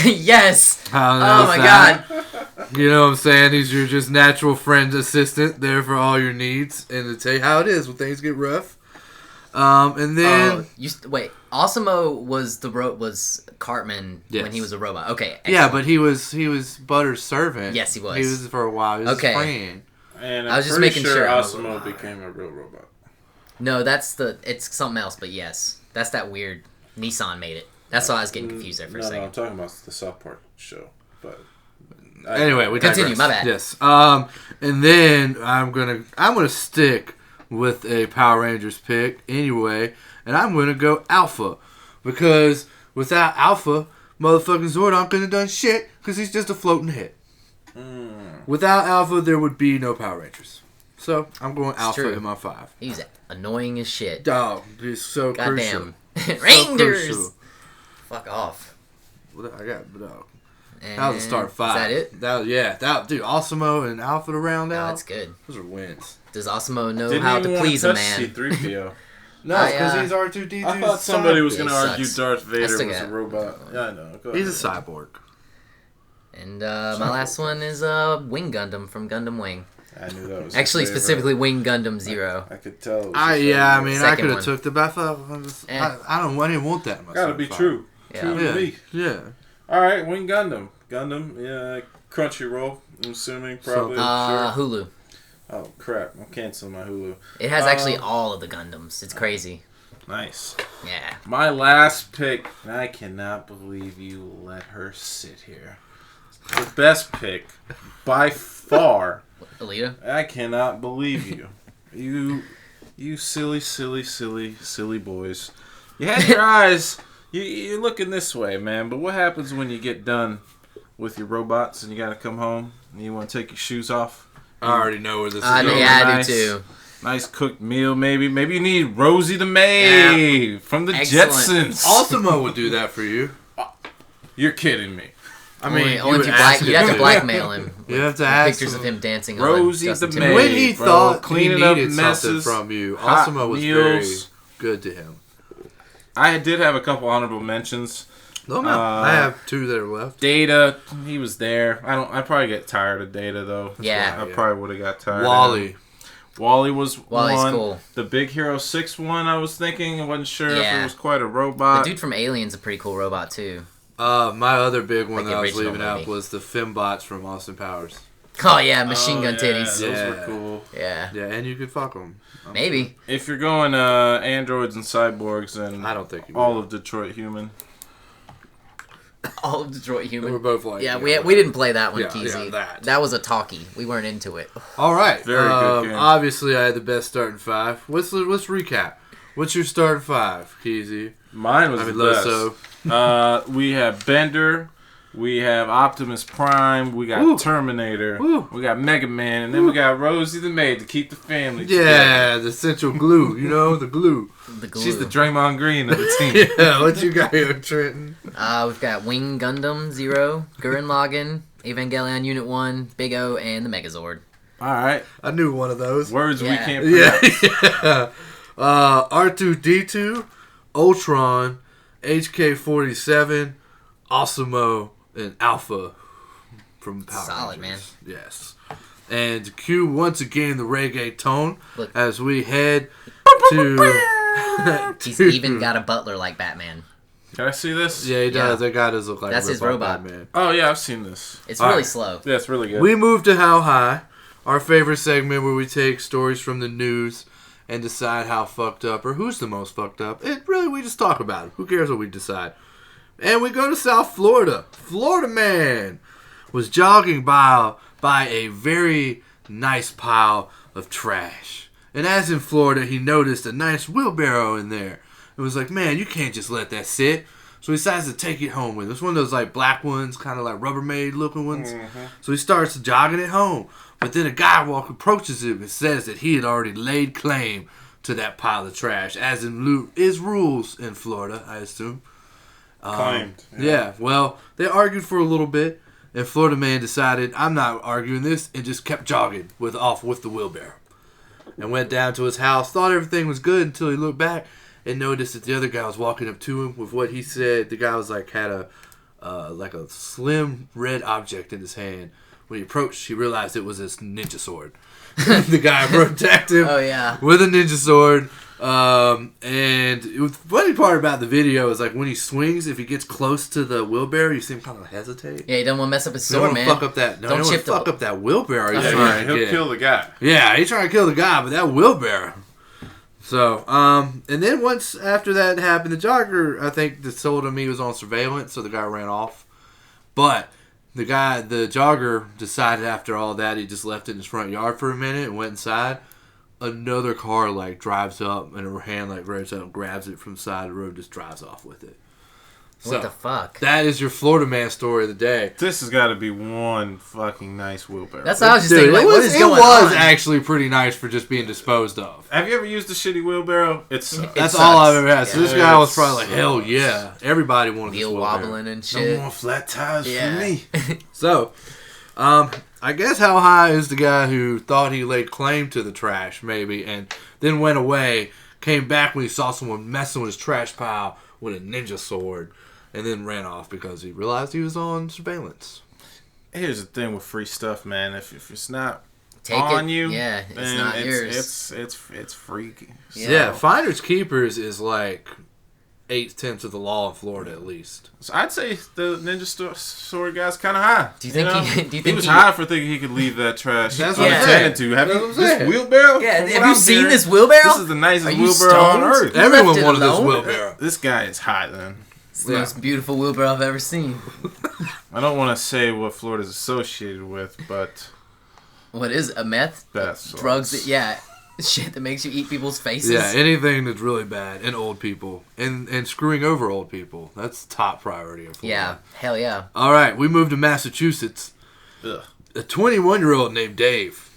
Yes. How Oh nice my that? god. You know what I'm saying? He's your just natural friend assistant there for all your needs and to tell you how it is when things get rough. And then Wait. Osamo was Cartman Yes. when he was a robot. Okay. yeah, excellent. but he was Butter's servant. Yes, he was. He was for a while. He was Okay. his friend. And I was just pretty making sure. Osimo became a real robot. No, it's something else. But yes, that's that weird. Nissan made it. That's why I was getting confused there for a No, second. I'm talking about the South Park show. But Anyway, we Continue, digress. my bad. Yes. And then I'm gonna stick with a Power Rangers pick anyway, and I'm gonna go Alpha because without Alpha, motherfucking Zordon couldn't have done shit because he's just a floating head. Without Alpha, there would be no Power Rangers. So I'm going Alpha true. in my 5. He's annoying as shit. Dog, he's so Goddamn. crucial. Rangers. crucial. Fuck off. What I got, dog. And That was a start 5. Is that it? Dude, Osimo and Alpha to round No, out. that's good. Those are wins. Does Osimo know didn't how even to want please a touch man? C-3PO. No, I, because he's R2D2. I thought somebody was going to He argue sucks. Darth Vader still was got- a robot. Yeah, I know. Go He's a ahead. cyborg. And my last one is Wing Gundam from Gundam Wing. I knew that was Actually, his favorite. specifically Wing Gundam Zero. I could tell. It was I his favorite. mean, I Second could have one. took the but I thought I didn't want that. In my Gotta be top true. Yeah. True five. to me. Yeah. All right, Wing Gundam. Yeah, Crunchyroll. I'm assuming probably. Sure. Hulu. Oh crap! I'm canceling my Hulu. It has actually all of the Gundams. It's crazy. Nice. Yeah. My last pick. I cannot believe you let her sit here. The best pick by far. Alita. I cannot believe you. You silly boys. You had your eyes. You're looking this way, man. But what happens when you get done with your robots and you gotta come home and you want to take your shoes off? I already know where this is I going. Nice. do too. Nice cooked meal, maybe. Maybe you need Rosie the maid from the Excellent. Jetsons. Ultimo would do that for you. You're kidding me. I mean, only if you you'd have to blackmail him. You have to with ask pictures of him dancing Rosie on Justin the Timberlake. maid. When he bro. thought he Cleaning up needed something messes, from you, hot Ultimo was meals. very good to him. I did have a couple honorable mentions. No, I have 2 that are left. Data, he was there. I'd probably get tired of Data though. Yeah. I probably would have got tired. of him. Wally. Wally was Wally's one. cool. The Big Hero 6 one, I was thinking. I wasn't sure if Yeah. it was quite a The robot. dude from Alien's a pretty cool robot too. My other big one Like the that I was original leaving out movie. was the Fembots from Austin Powers. Oh yeah, machine gun yeah, titties. Those Yeah. were cool. Yeah. Yeah, and you could fuck them. Maybe. If you're going androids and cyborgs and I don't think you all would. of Detroit Human. All of Detroit Human. We're both like, Yeah, we didn't play that one, Yeah, Keezy. yeah, that. was a talkie. We weren't into it. All right. Very good game. Obviously, I had the best starting 5. Let's recap. What's your starting 5, Keezy? Mine was I mean, the best. Loso. We have Bender. We have Optimus Prime. We got Woo. Terminator. Woo. We got Mega Man. And then we got Rosie the maid to keep the family Yeah, the central glue. You know, the glue. The glue. She's the Draymond Green of the team. Yeah, what you got here, Trenton? We've got Wing Gundam Zero, Gurren Lagann, Evangelion Unit 1, Big O, and the Megazord. All right. I knew one of those. Words we Yeah. can't Yeah, pronounce. yeah. R2D2, Ultron, HK-47, Osimo, and Alpha from Power Solid, Rangers. Yes. And cue once again the reggae tone Look. as we head to... He's even got a butler like Batman. Can I see this? Yeah, he does. Yeah. That guy does look like That's a his rip-off robot. Batman. Oh, yeah, I've seen this. It's All really right. slow. Yeah, it's really good. We move to How High, our favorite segment where we take stories from the news and decide how fucked up or who's the most fucked up. We just talk about it. Who cares what we decide? And we go to South Florida. Florida man was jogging by a very nice pile of trash. And as in Florida, he noticed a nice wheelbarrow in there. It was like, man, you can't just let that sit. So he decides to take it home with him. It's one of those like black ones, kind of like Rubbermaid looking ones. Mm-hmm. So he starts jogging it home. But then a guy approaches him and says that he had already laid claim to that pile of trash, as in is rules in Florida, I assume. Claimed. Yeah, well, they argued for a little bit, and Florida man decided, I'm not arguing this, and just kept jogging off with the wheelbarrow. And went down to his house, thought everything was good until he looked back and noticed that the other guy was walking up to him with what he said. The guy was like, had a slim red object in his hand. When he approached, he realized it was his ninja sword. The guy attacked him with a ninja sword. And the funny part about the video is like when he swings, if he gets close to the wheelbarrow, you see him kind of hesitate. Yeah, he don't want to mess up his sword, man. Fuck up that. No, don't fuck up that wheelbarrow. He'll kill the guy. Yeah, he's trying to kill the guy, but that wheelbarrow. So, and then once after that happened, the jogger, I think, told him he was on surveillance, so the guy ran off. But the jogger decided after all that, he just left it in his front yard for a minute and went inside. Another car like drives up and her hand like reaches up and grabs it from the side of the road, just drives off with it. What the fuck? That is your Florida man story of the day. This has got to be one fucking nice wheelbarrow. That's what I was just thinking. Like, what is going on? It was actually pretty nice for just being disposed of. Have you ever used a shitty wheelbarrow? That's all I've ever had. So this guy was probably like, hell yeah. Everybody wanted this wheelbarrow. Wobbling and shit. No more flat tires for me. So, I guess how high is the guy who thought he laid claim to the trash, maybe, and then went away, came back when he saw someone messing with his trash pile with a ninja sword, and then ran off because he realized he was on surveillance. Here's the thing with free stuff, man. If it's not you, it's not yours. It's free. Yeah, finders keepers is like 8/10 of the law in Florida, at least. So I'd say the ninja sword guy's kind of high. Do you think he was high for thinking he could leave that trash? That's what I'm saying. Have you this wheelbarrow? Yeah, have you seen this wheelbarrow? This is the nicest wheelbarrow on earth. Everyone wanted this wheelbarrow. This guy is hot, then. It's the most beautiful wheelbarrow I've ever seen. I don't want to say what Florida's associated with, but what is a meth? Drugs? Shit that makes you eat people's faces. Yeah, anything that's really bad and old people and screwing over old people. That's top priority in Florida. Yeah, hell yeah. All right, we moved to Massachusetts. Ugh. A 21-year-old named Dave.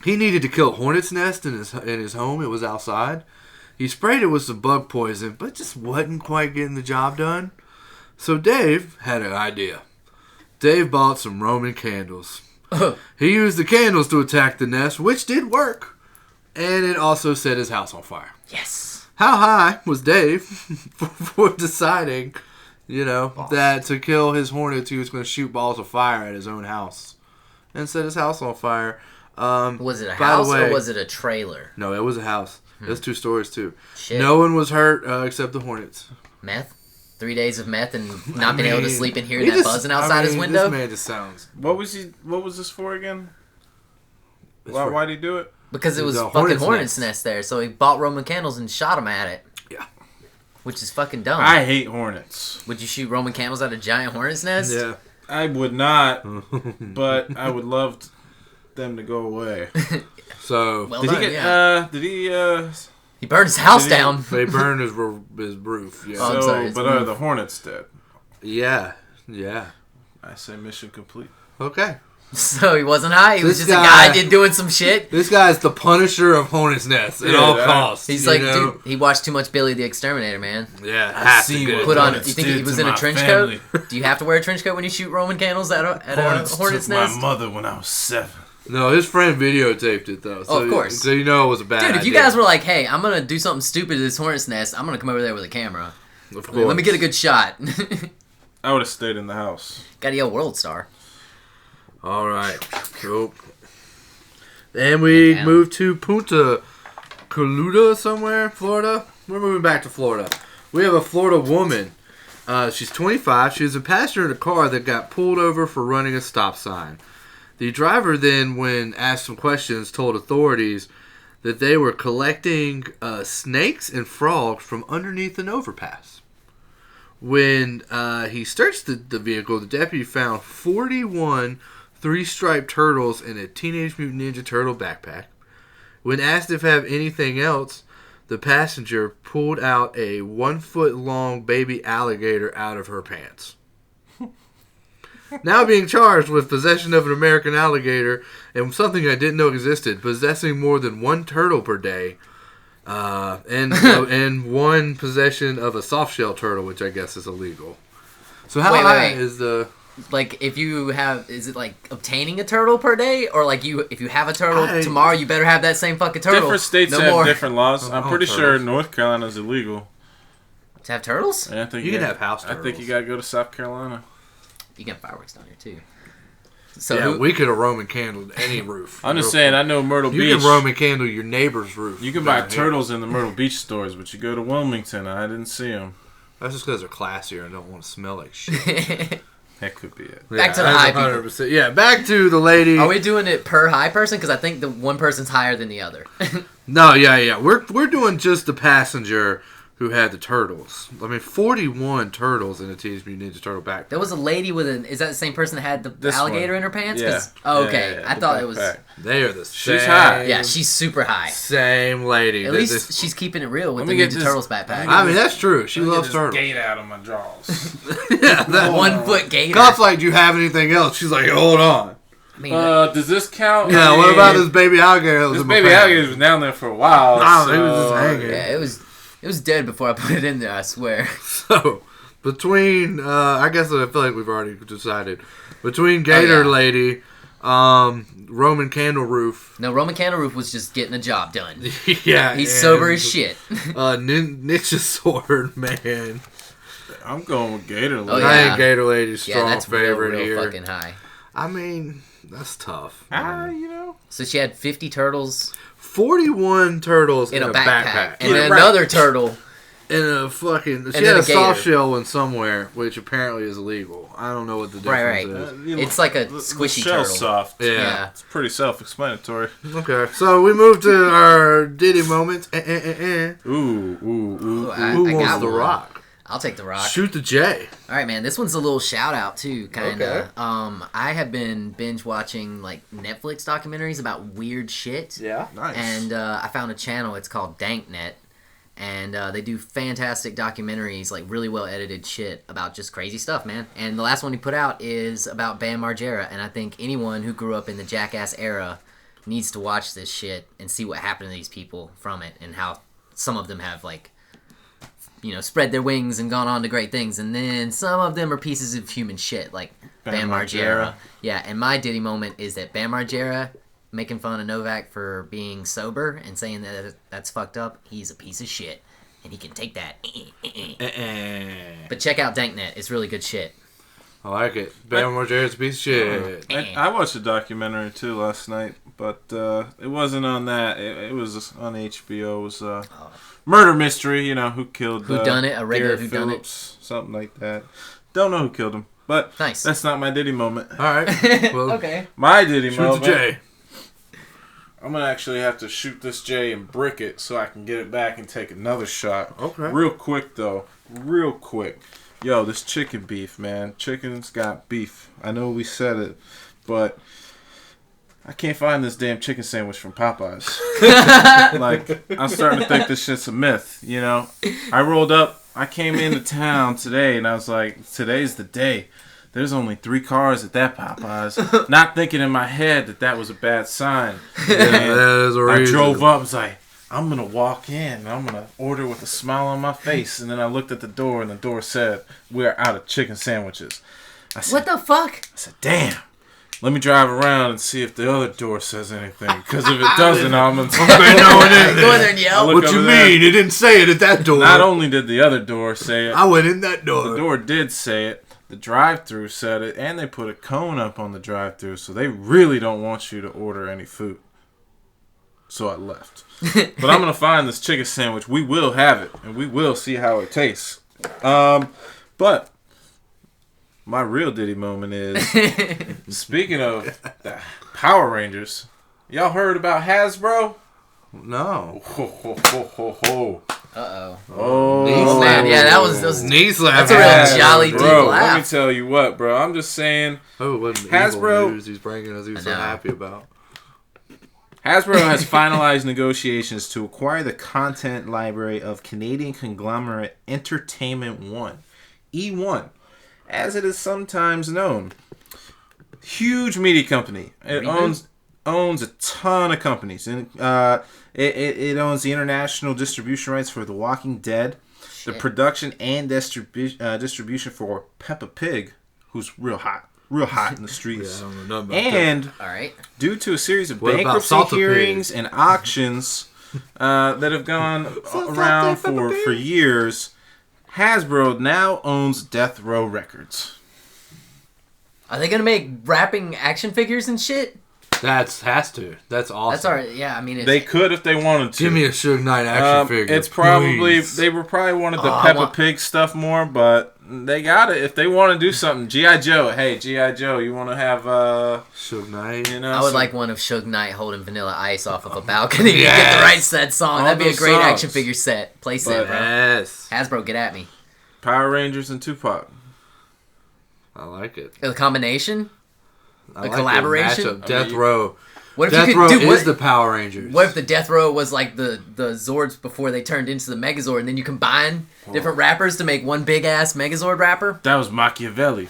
He needed to kill a hornet's nest in his home. It was outside. He sprayed it with some bug poison, but just wasn't quite getting the job done. So Dave had an idea. Dave bought some Roman candles. He used the candles to attack the nest, which did work. And it also set his house on fire. Yes. How high was Dave for deciding, that to kill his hornets, he was going to shoot balls of fire at his own house and set his house on fire? Was it a house or was it a trailer? No, it was a house. It was 2 stories too. Shit. No one was hurt except the hornets. Meth? 3 days of meth and not being able to sleep and hearing that buzzing outside his window? This man just sounds... What was this for again? Why'd he do it? Because it was a fucking hornet's nest there, so he bought Roman candles and shot him at it. Yeah. Which is fucking dumb. I hate hornets. Would you shoot Roman candles at a giant hornet's nest? Yeah. I would not, but I would love them to go away. So... Well did done, he he burned his house down. They burned his roof, yeah. Oh, I'm sorry, but are the hornets dead? Yeah. I say mission complete. Okay. So he wasn't high. He was just a guy doing some shit. This guy's the Punisher of hornet's nests at all costs. He's like, dude, he watched too much Billy the Exterminator, man. Yeah, I've seen what put on. You think he was in a trench coat? Do you have to wear a trench coat when you shoot Roman candles at a hornet's nest? My mother when I was 7. No, his friend videotaped it though. So of course. So it was a bad idea. Dude, if you guys were like, hey, I'm gonna do something stupid to this hornet's nest, I'm gonna come over there with a camera. Of course. Let me get a good shot. I would have stayed in the house. Gotta yell World Star. All right. Cool. Then we move to Punta Coluda somewhere, Florida. We're moving back to Florida. We have a Florida woman. She's 25. She was a passenger in a car that got pulled over for running a stop sign. The driver then, when asked some questions, told authorities that they were collecting snakes and frogs from underneath an overpass. When he searched the vehicle, the deputy found 41 three-striped turtles in a Teenage Mutant Ninja Turtle backpack. When asked if have anything else, the passenger pulled out a 1-foot-long baby alligator out of her pants. Now being charged with possession of an American alligator and something I didn't know existed, possessing more than one turtle per day, and one possession of a soft-shell turtle, which I guess is illegal. So how high is the... Like, if you have... Is it, like, obtaining a turtle per day? Or, like, if you have a turtle tomorrow, you better have that same fucking turtle. Different states have different laws. I'm pretty sure North Carolina's illegal. To have turtles? Yeah, I think you can have house turtles. I think you gotta go to South Carolina. You can have fireworks down here, too. So yeah, we could have Roman candled any roof. I'm just saying, I know Myrtle Beach. You can Roman candle your neighbor's roof. You can buy turtles in the Myrtle Beach stores, but you go to Wilmington, I didn't see them. That's just because they're classier and don't want to smell like shit. That could be it. Back to the high people. 100%. Yeah, back to the lady. Are we doing it per high person? Because I think the one person's higher than the other. No, yeah. We're doing just the passenger who had the turtles. I mean, 41 turtles in a Teenage Mutant Ninja Turtle backpack. There was a lady with an... Is that the same person that had the alligator in her pants? Yeah. Oh, okay. Yeah, I thought it was... They are the same. She's high. Yeah, she's super high. Same lady. At least she's keeping it real with the get Ninja this- Turtles backpack. I mean, that's true. She loves turtles. Gate out of my jaws. Yeah, that 1 foot gator. God's like, do you have anything else? She's like, hold on. I mean, Does this count? Yeah, what about this baby alligator? This baby alligator was down there for a while. No, he was just hanging. yeah, it was dead before I put it in there, I swear. So, between, I guess I feel like we've already decided. Between Gator Lady, Roman Candle Roof. No, Roman Candle Roof was just getting the job done. Yeah. He's sober as shit. Ninja Sword, man. I'm going with Gator Lady. Oh, yeah. I think Gator Lady's Yeah, strong that's favorite real here. fucking high. I mean, that's tough. You know. So she had 50 turtles 41 turtles in a backpack. And Yeah, then right. another turtle. In a fucking... She then had a a soft gator. shell one somewhere, which apparently is illegal. I don't know what the difference is. It's like a The squishy shell's turtle. soft. Yeah. It's pretty self-explanatory. Okay, so we move to our Diddy moments. Ooh. Ooh, Who I wants got the one. rock? I'll take the rock. Shoot the J. All right, man. This one's a little shout out too, kind of. Okay. I have been binge watching like Netflix documentaries about weird shit. Yeah. Nice. And I found a channel. It's called DankNet, and they do fantastic documentaries, like really well edited shit about just crazy stuff, man. And the last one he put out is about Bam Margera, and I think anyone who grew up in the Jackass era needs to watch this shit and see what happened to these people from it, and how some of them have like, you know, spread their wings and gone on to great things, and then some of them are pieces of human shit, like Bam Margera. Yeah, and my Diddy moment is that Bam Margera making fun of Novak for being sober and saying that that's fucked up. He's a piece of shit, and he can take that. But check out DankNet. It's really good shit. I like it. Bam Margera's a piece of shit. I watched a documentary too last night, but it wasn't on that. It was on HBO. It was murder mystery. You know, who killed Whodunit, a regular Garrett whodunit. Phillips, something like that. Don't know who killed him, but Nice. that's not my Diddy moment. All right. Well, Okay. My Diddy shoot the moment. J. I'm gonna actually have to shoot this J and brick it so I can get it back and take another shot. Okay. Real quick though. Real quick. Yo, this chicken beef, man. Chicken's got beef. I know we said it, but I can't find this damn chicken sandwich from Popeyes. Like, I'm starting to think this shit's a myth, you know? I came into town today and I was like, today's the day. There's only 3 cars at that Popeyes. Not thinking in my head that was a bad sign. Yeah, that is a I reason. drove up, was like, I'm going to walk in and I'm going to order with a smile on my face. And then I looked at the door and the door said, we're out of chicken sandwiches. I said, What the fuck? I said, damn. Let me drive around and see if the other door says anything. Because if it doesn't, I'm going to Go in there and yell. Look What you over there. mean? It didn't say it at that door. Not only did the other door say it, I went in that door. the door did say it. The drive-thru said it. And they put a cone up on the drive-thru. So they really don't want you to order any food. So I left. But I'm going to find this chicken sandwich. We will have it. And we will see how it tastes. But my real Diddy moment is, speaking of the Power Rangers, y'all heard about Hasbro? No. Ho, ho, ho, ho, ho. Uh-oh. Oh, Knee Man, yeah, that was knee slap. that's a real jolly deep bro, let me laugh. tell you what, bro. I'm just saying, Oh, what an Hasbro- evil news he's bringing us. He was so know. happy about. Hasbro has finalized negotiations to acquire the content library of Canadian conglomerate Entertainment One, E1, as it is sometimes known. Huge media company. It owns a ton of companies, and it owns the international distribution rights for The Walking Dead, the production and distribution for Peppa Pig, who's real hot in the streets. Yeah, I don't know nothing about And All right. due to a series of What about bankruptcy Salta hearings Pig? and auctions that have gone around for years, Hasbro now owns Death Row Records. Are they gonna make rapping action figures and shit? Has to. That's awesome. That's alright. Yeah, I mean, it's, They could if they wanted to. Give me a Suge Knight action figure. It's probably please. they were probably wanted the Oh, I Peppa want- Pig stuff more, but they got it if they want to do something. GI Joe, hey GI Joe, you want to have Suge Knight. you know? I would some- like one of Suge Knight holding Vanilla Ice off of a balcony to get Yes. the rights to that song. All That'd be a those great songs. action figure set. Play set, bro. Yes. Hasbro, get at me. Power Rangers and Tupac. I like it. The combination? I like collaboration? The matchup. Death Row. What if Death you Row could do is the Power Rangers. What if the Death Row was like the Zords before they turned into the Megazord, and then you combine different rappers to make one big ass Megazord rapper? That was Machiavelli.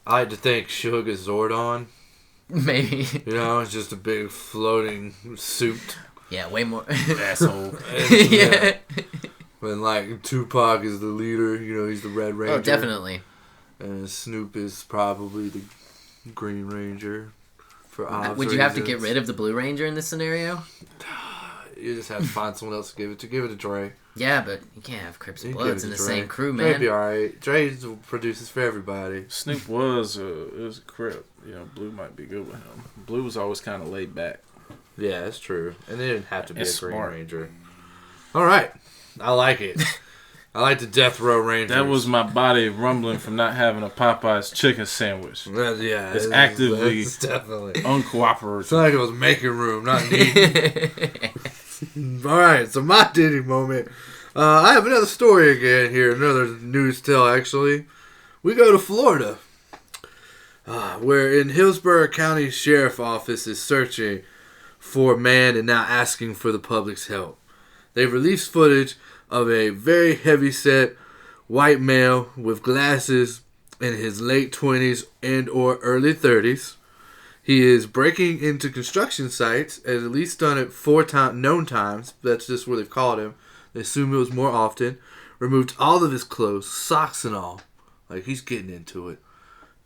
I like to think Suge is Zordon. Maybe. You know, it's just a big floating suit. Yeah, way more. Asshole. Yeah. When like Tupac is the leader, you know, he's the Red Ranger. Oh, definitely. And Snoop is probably the Green Ranger. For obvious Would you have to get reasons. rid of the Blue Ranger in this scenario? You just have to find someone else to give it to. Give it to Dre. Yeah, but you can't have Crips and You give Bloods it in the to Dre. same crew, Dre'd man. be alright. Dre produces for everybody. Snoop was a crip. You know, Blue might be good with him. Blue was always kind of laid back. Yeah, that's true. And they didn't have to be It's a Green smart. Ranger. Alright. I like it. I like the Death Row Rangers. That was my body rumbling from not having a Popeye's chicken sandwich. Yeah, It's actively it's definitely. uncooperative. It's not like it was making room, not needing. Alright, so my Diddy moment. I have another story again here, another news tell actually. We go to Florida, where in Hillsborough County Sheriff Office is searching for a man and now asking for the public's help. They've released footage of a very heavy-set white male with glasses in his late 20s and or early 30s. He is breaking into construction sites, and at least done it 4 known times. That's just what they've called him. They assume it was more often. Removed all of his clothes, socks and all. Like he's getting into it.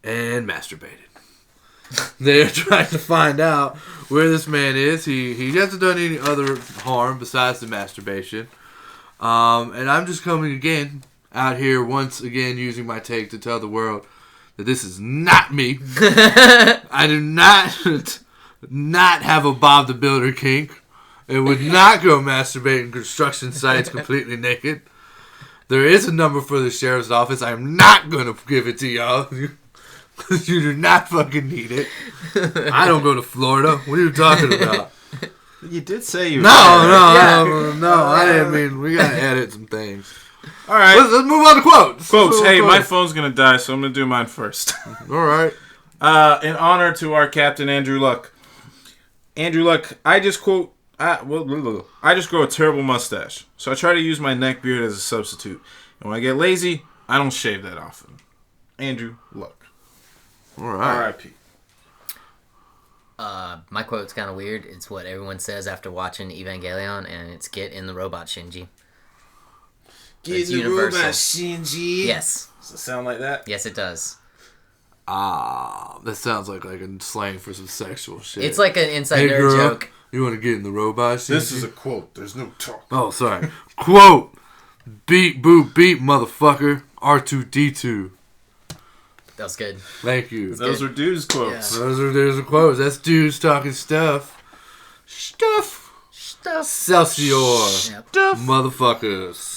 And masturbated. They're trying to find out where this man is. He hasn't done any other harm besides the masturbation. And I'm just coming again out here once again using my take to tell the world that this is not me. I do not have a Bob the Builder kink. It would not go masturbating construction sites completely naked. There is a number for the sheriff's office. I'm not going to give it to y'all. Because you do not fucking need it. I don't go to Florida. What are you talking about? You did say you. No, I didn't mean. We gotta edit some things. All right. Let's move on to quotes. Quotes. Hey, my Quotes. phone's gonna die, so I'm gonna do mine first. All right. In honor to our captain Andrew Luck. Andrew Luck, I just grow a terrible mustache, so I try to use my neck beard as a substitute. And when I get lazy, I don't shave that often. Andrew Luck. All right. R.I.P. My quote's kind of weird. It's what everyone says after watching Evangelion, and it's "Get in the robot, Shinji." It's universal. Shinji. Yes. Does it sound like that? Yes, it does. That sounds like a slang for some sexual shit. It's like an inside Hey, nerd girl, joke. you want to get in the robot? This Shinji? is a quote. There's no talk. Oh, sorry. Quote: "Beep boop beep, motherfucker. R2D2." That was good. Thank you. Those are dudes' quotes. Yeah. There's a quote. That's dudes talking stuff. Stuff. Stuff. Excelsior. Yep. Motherfuckers.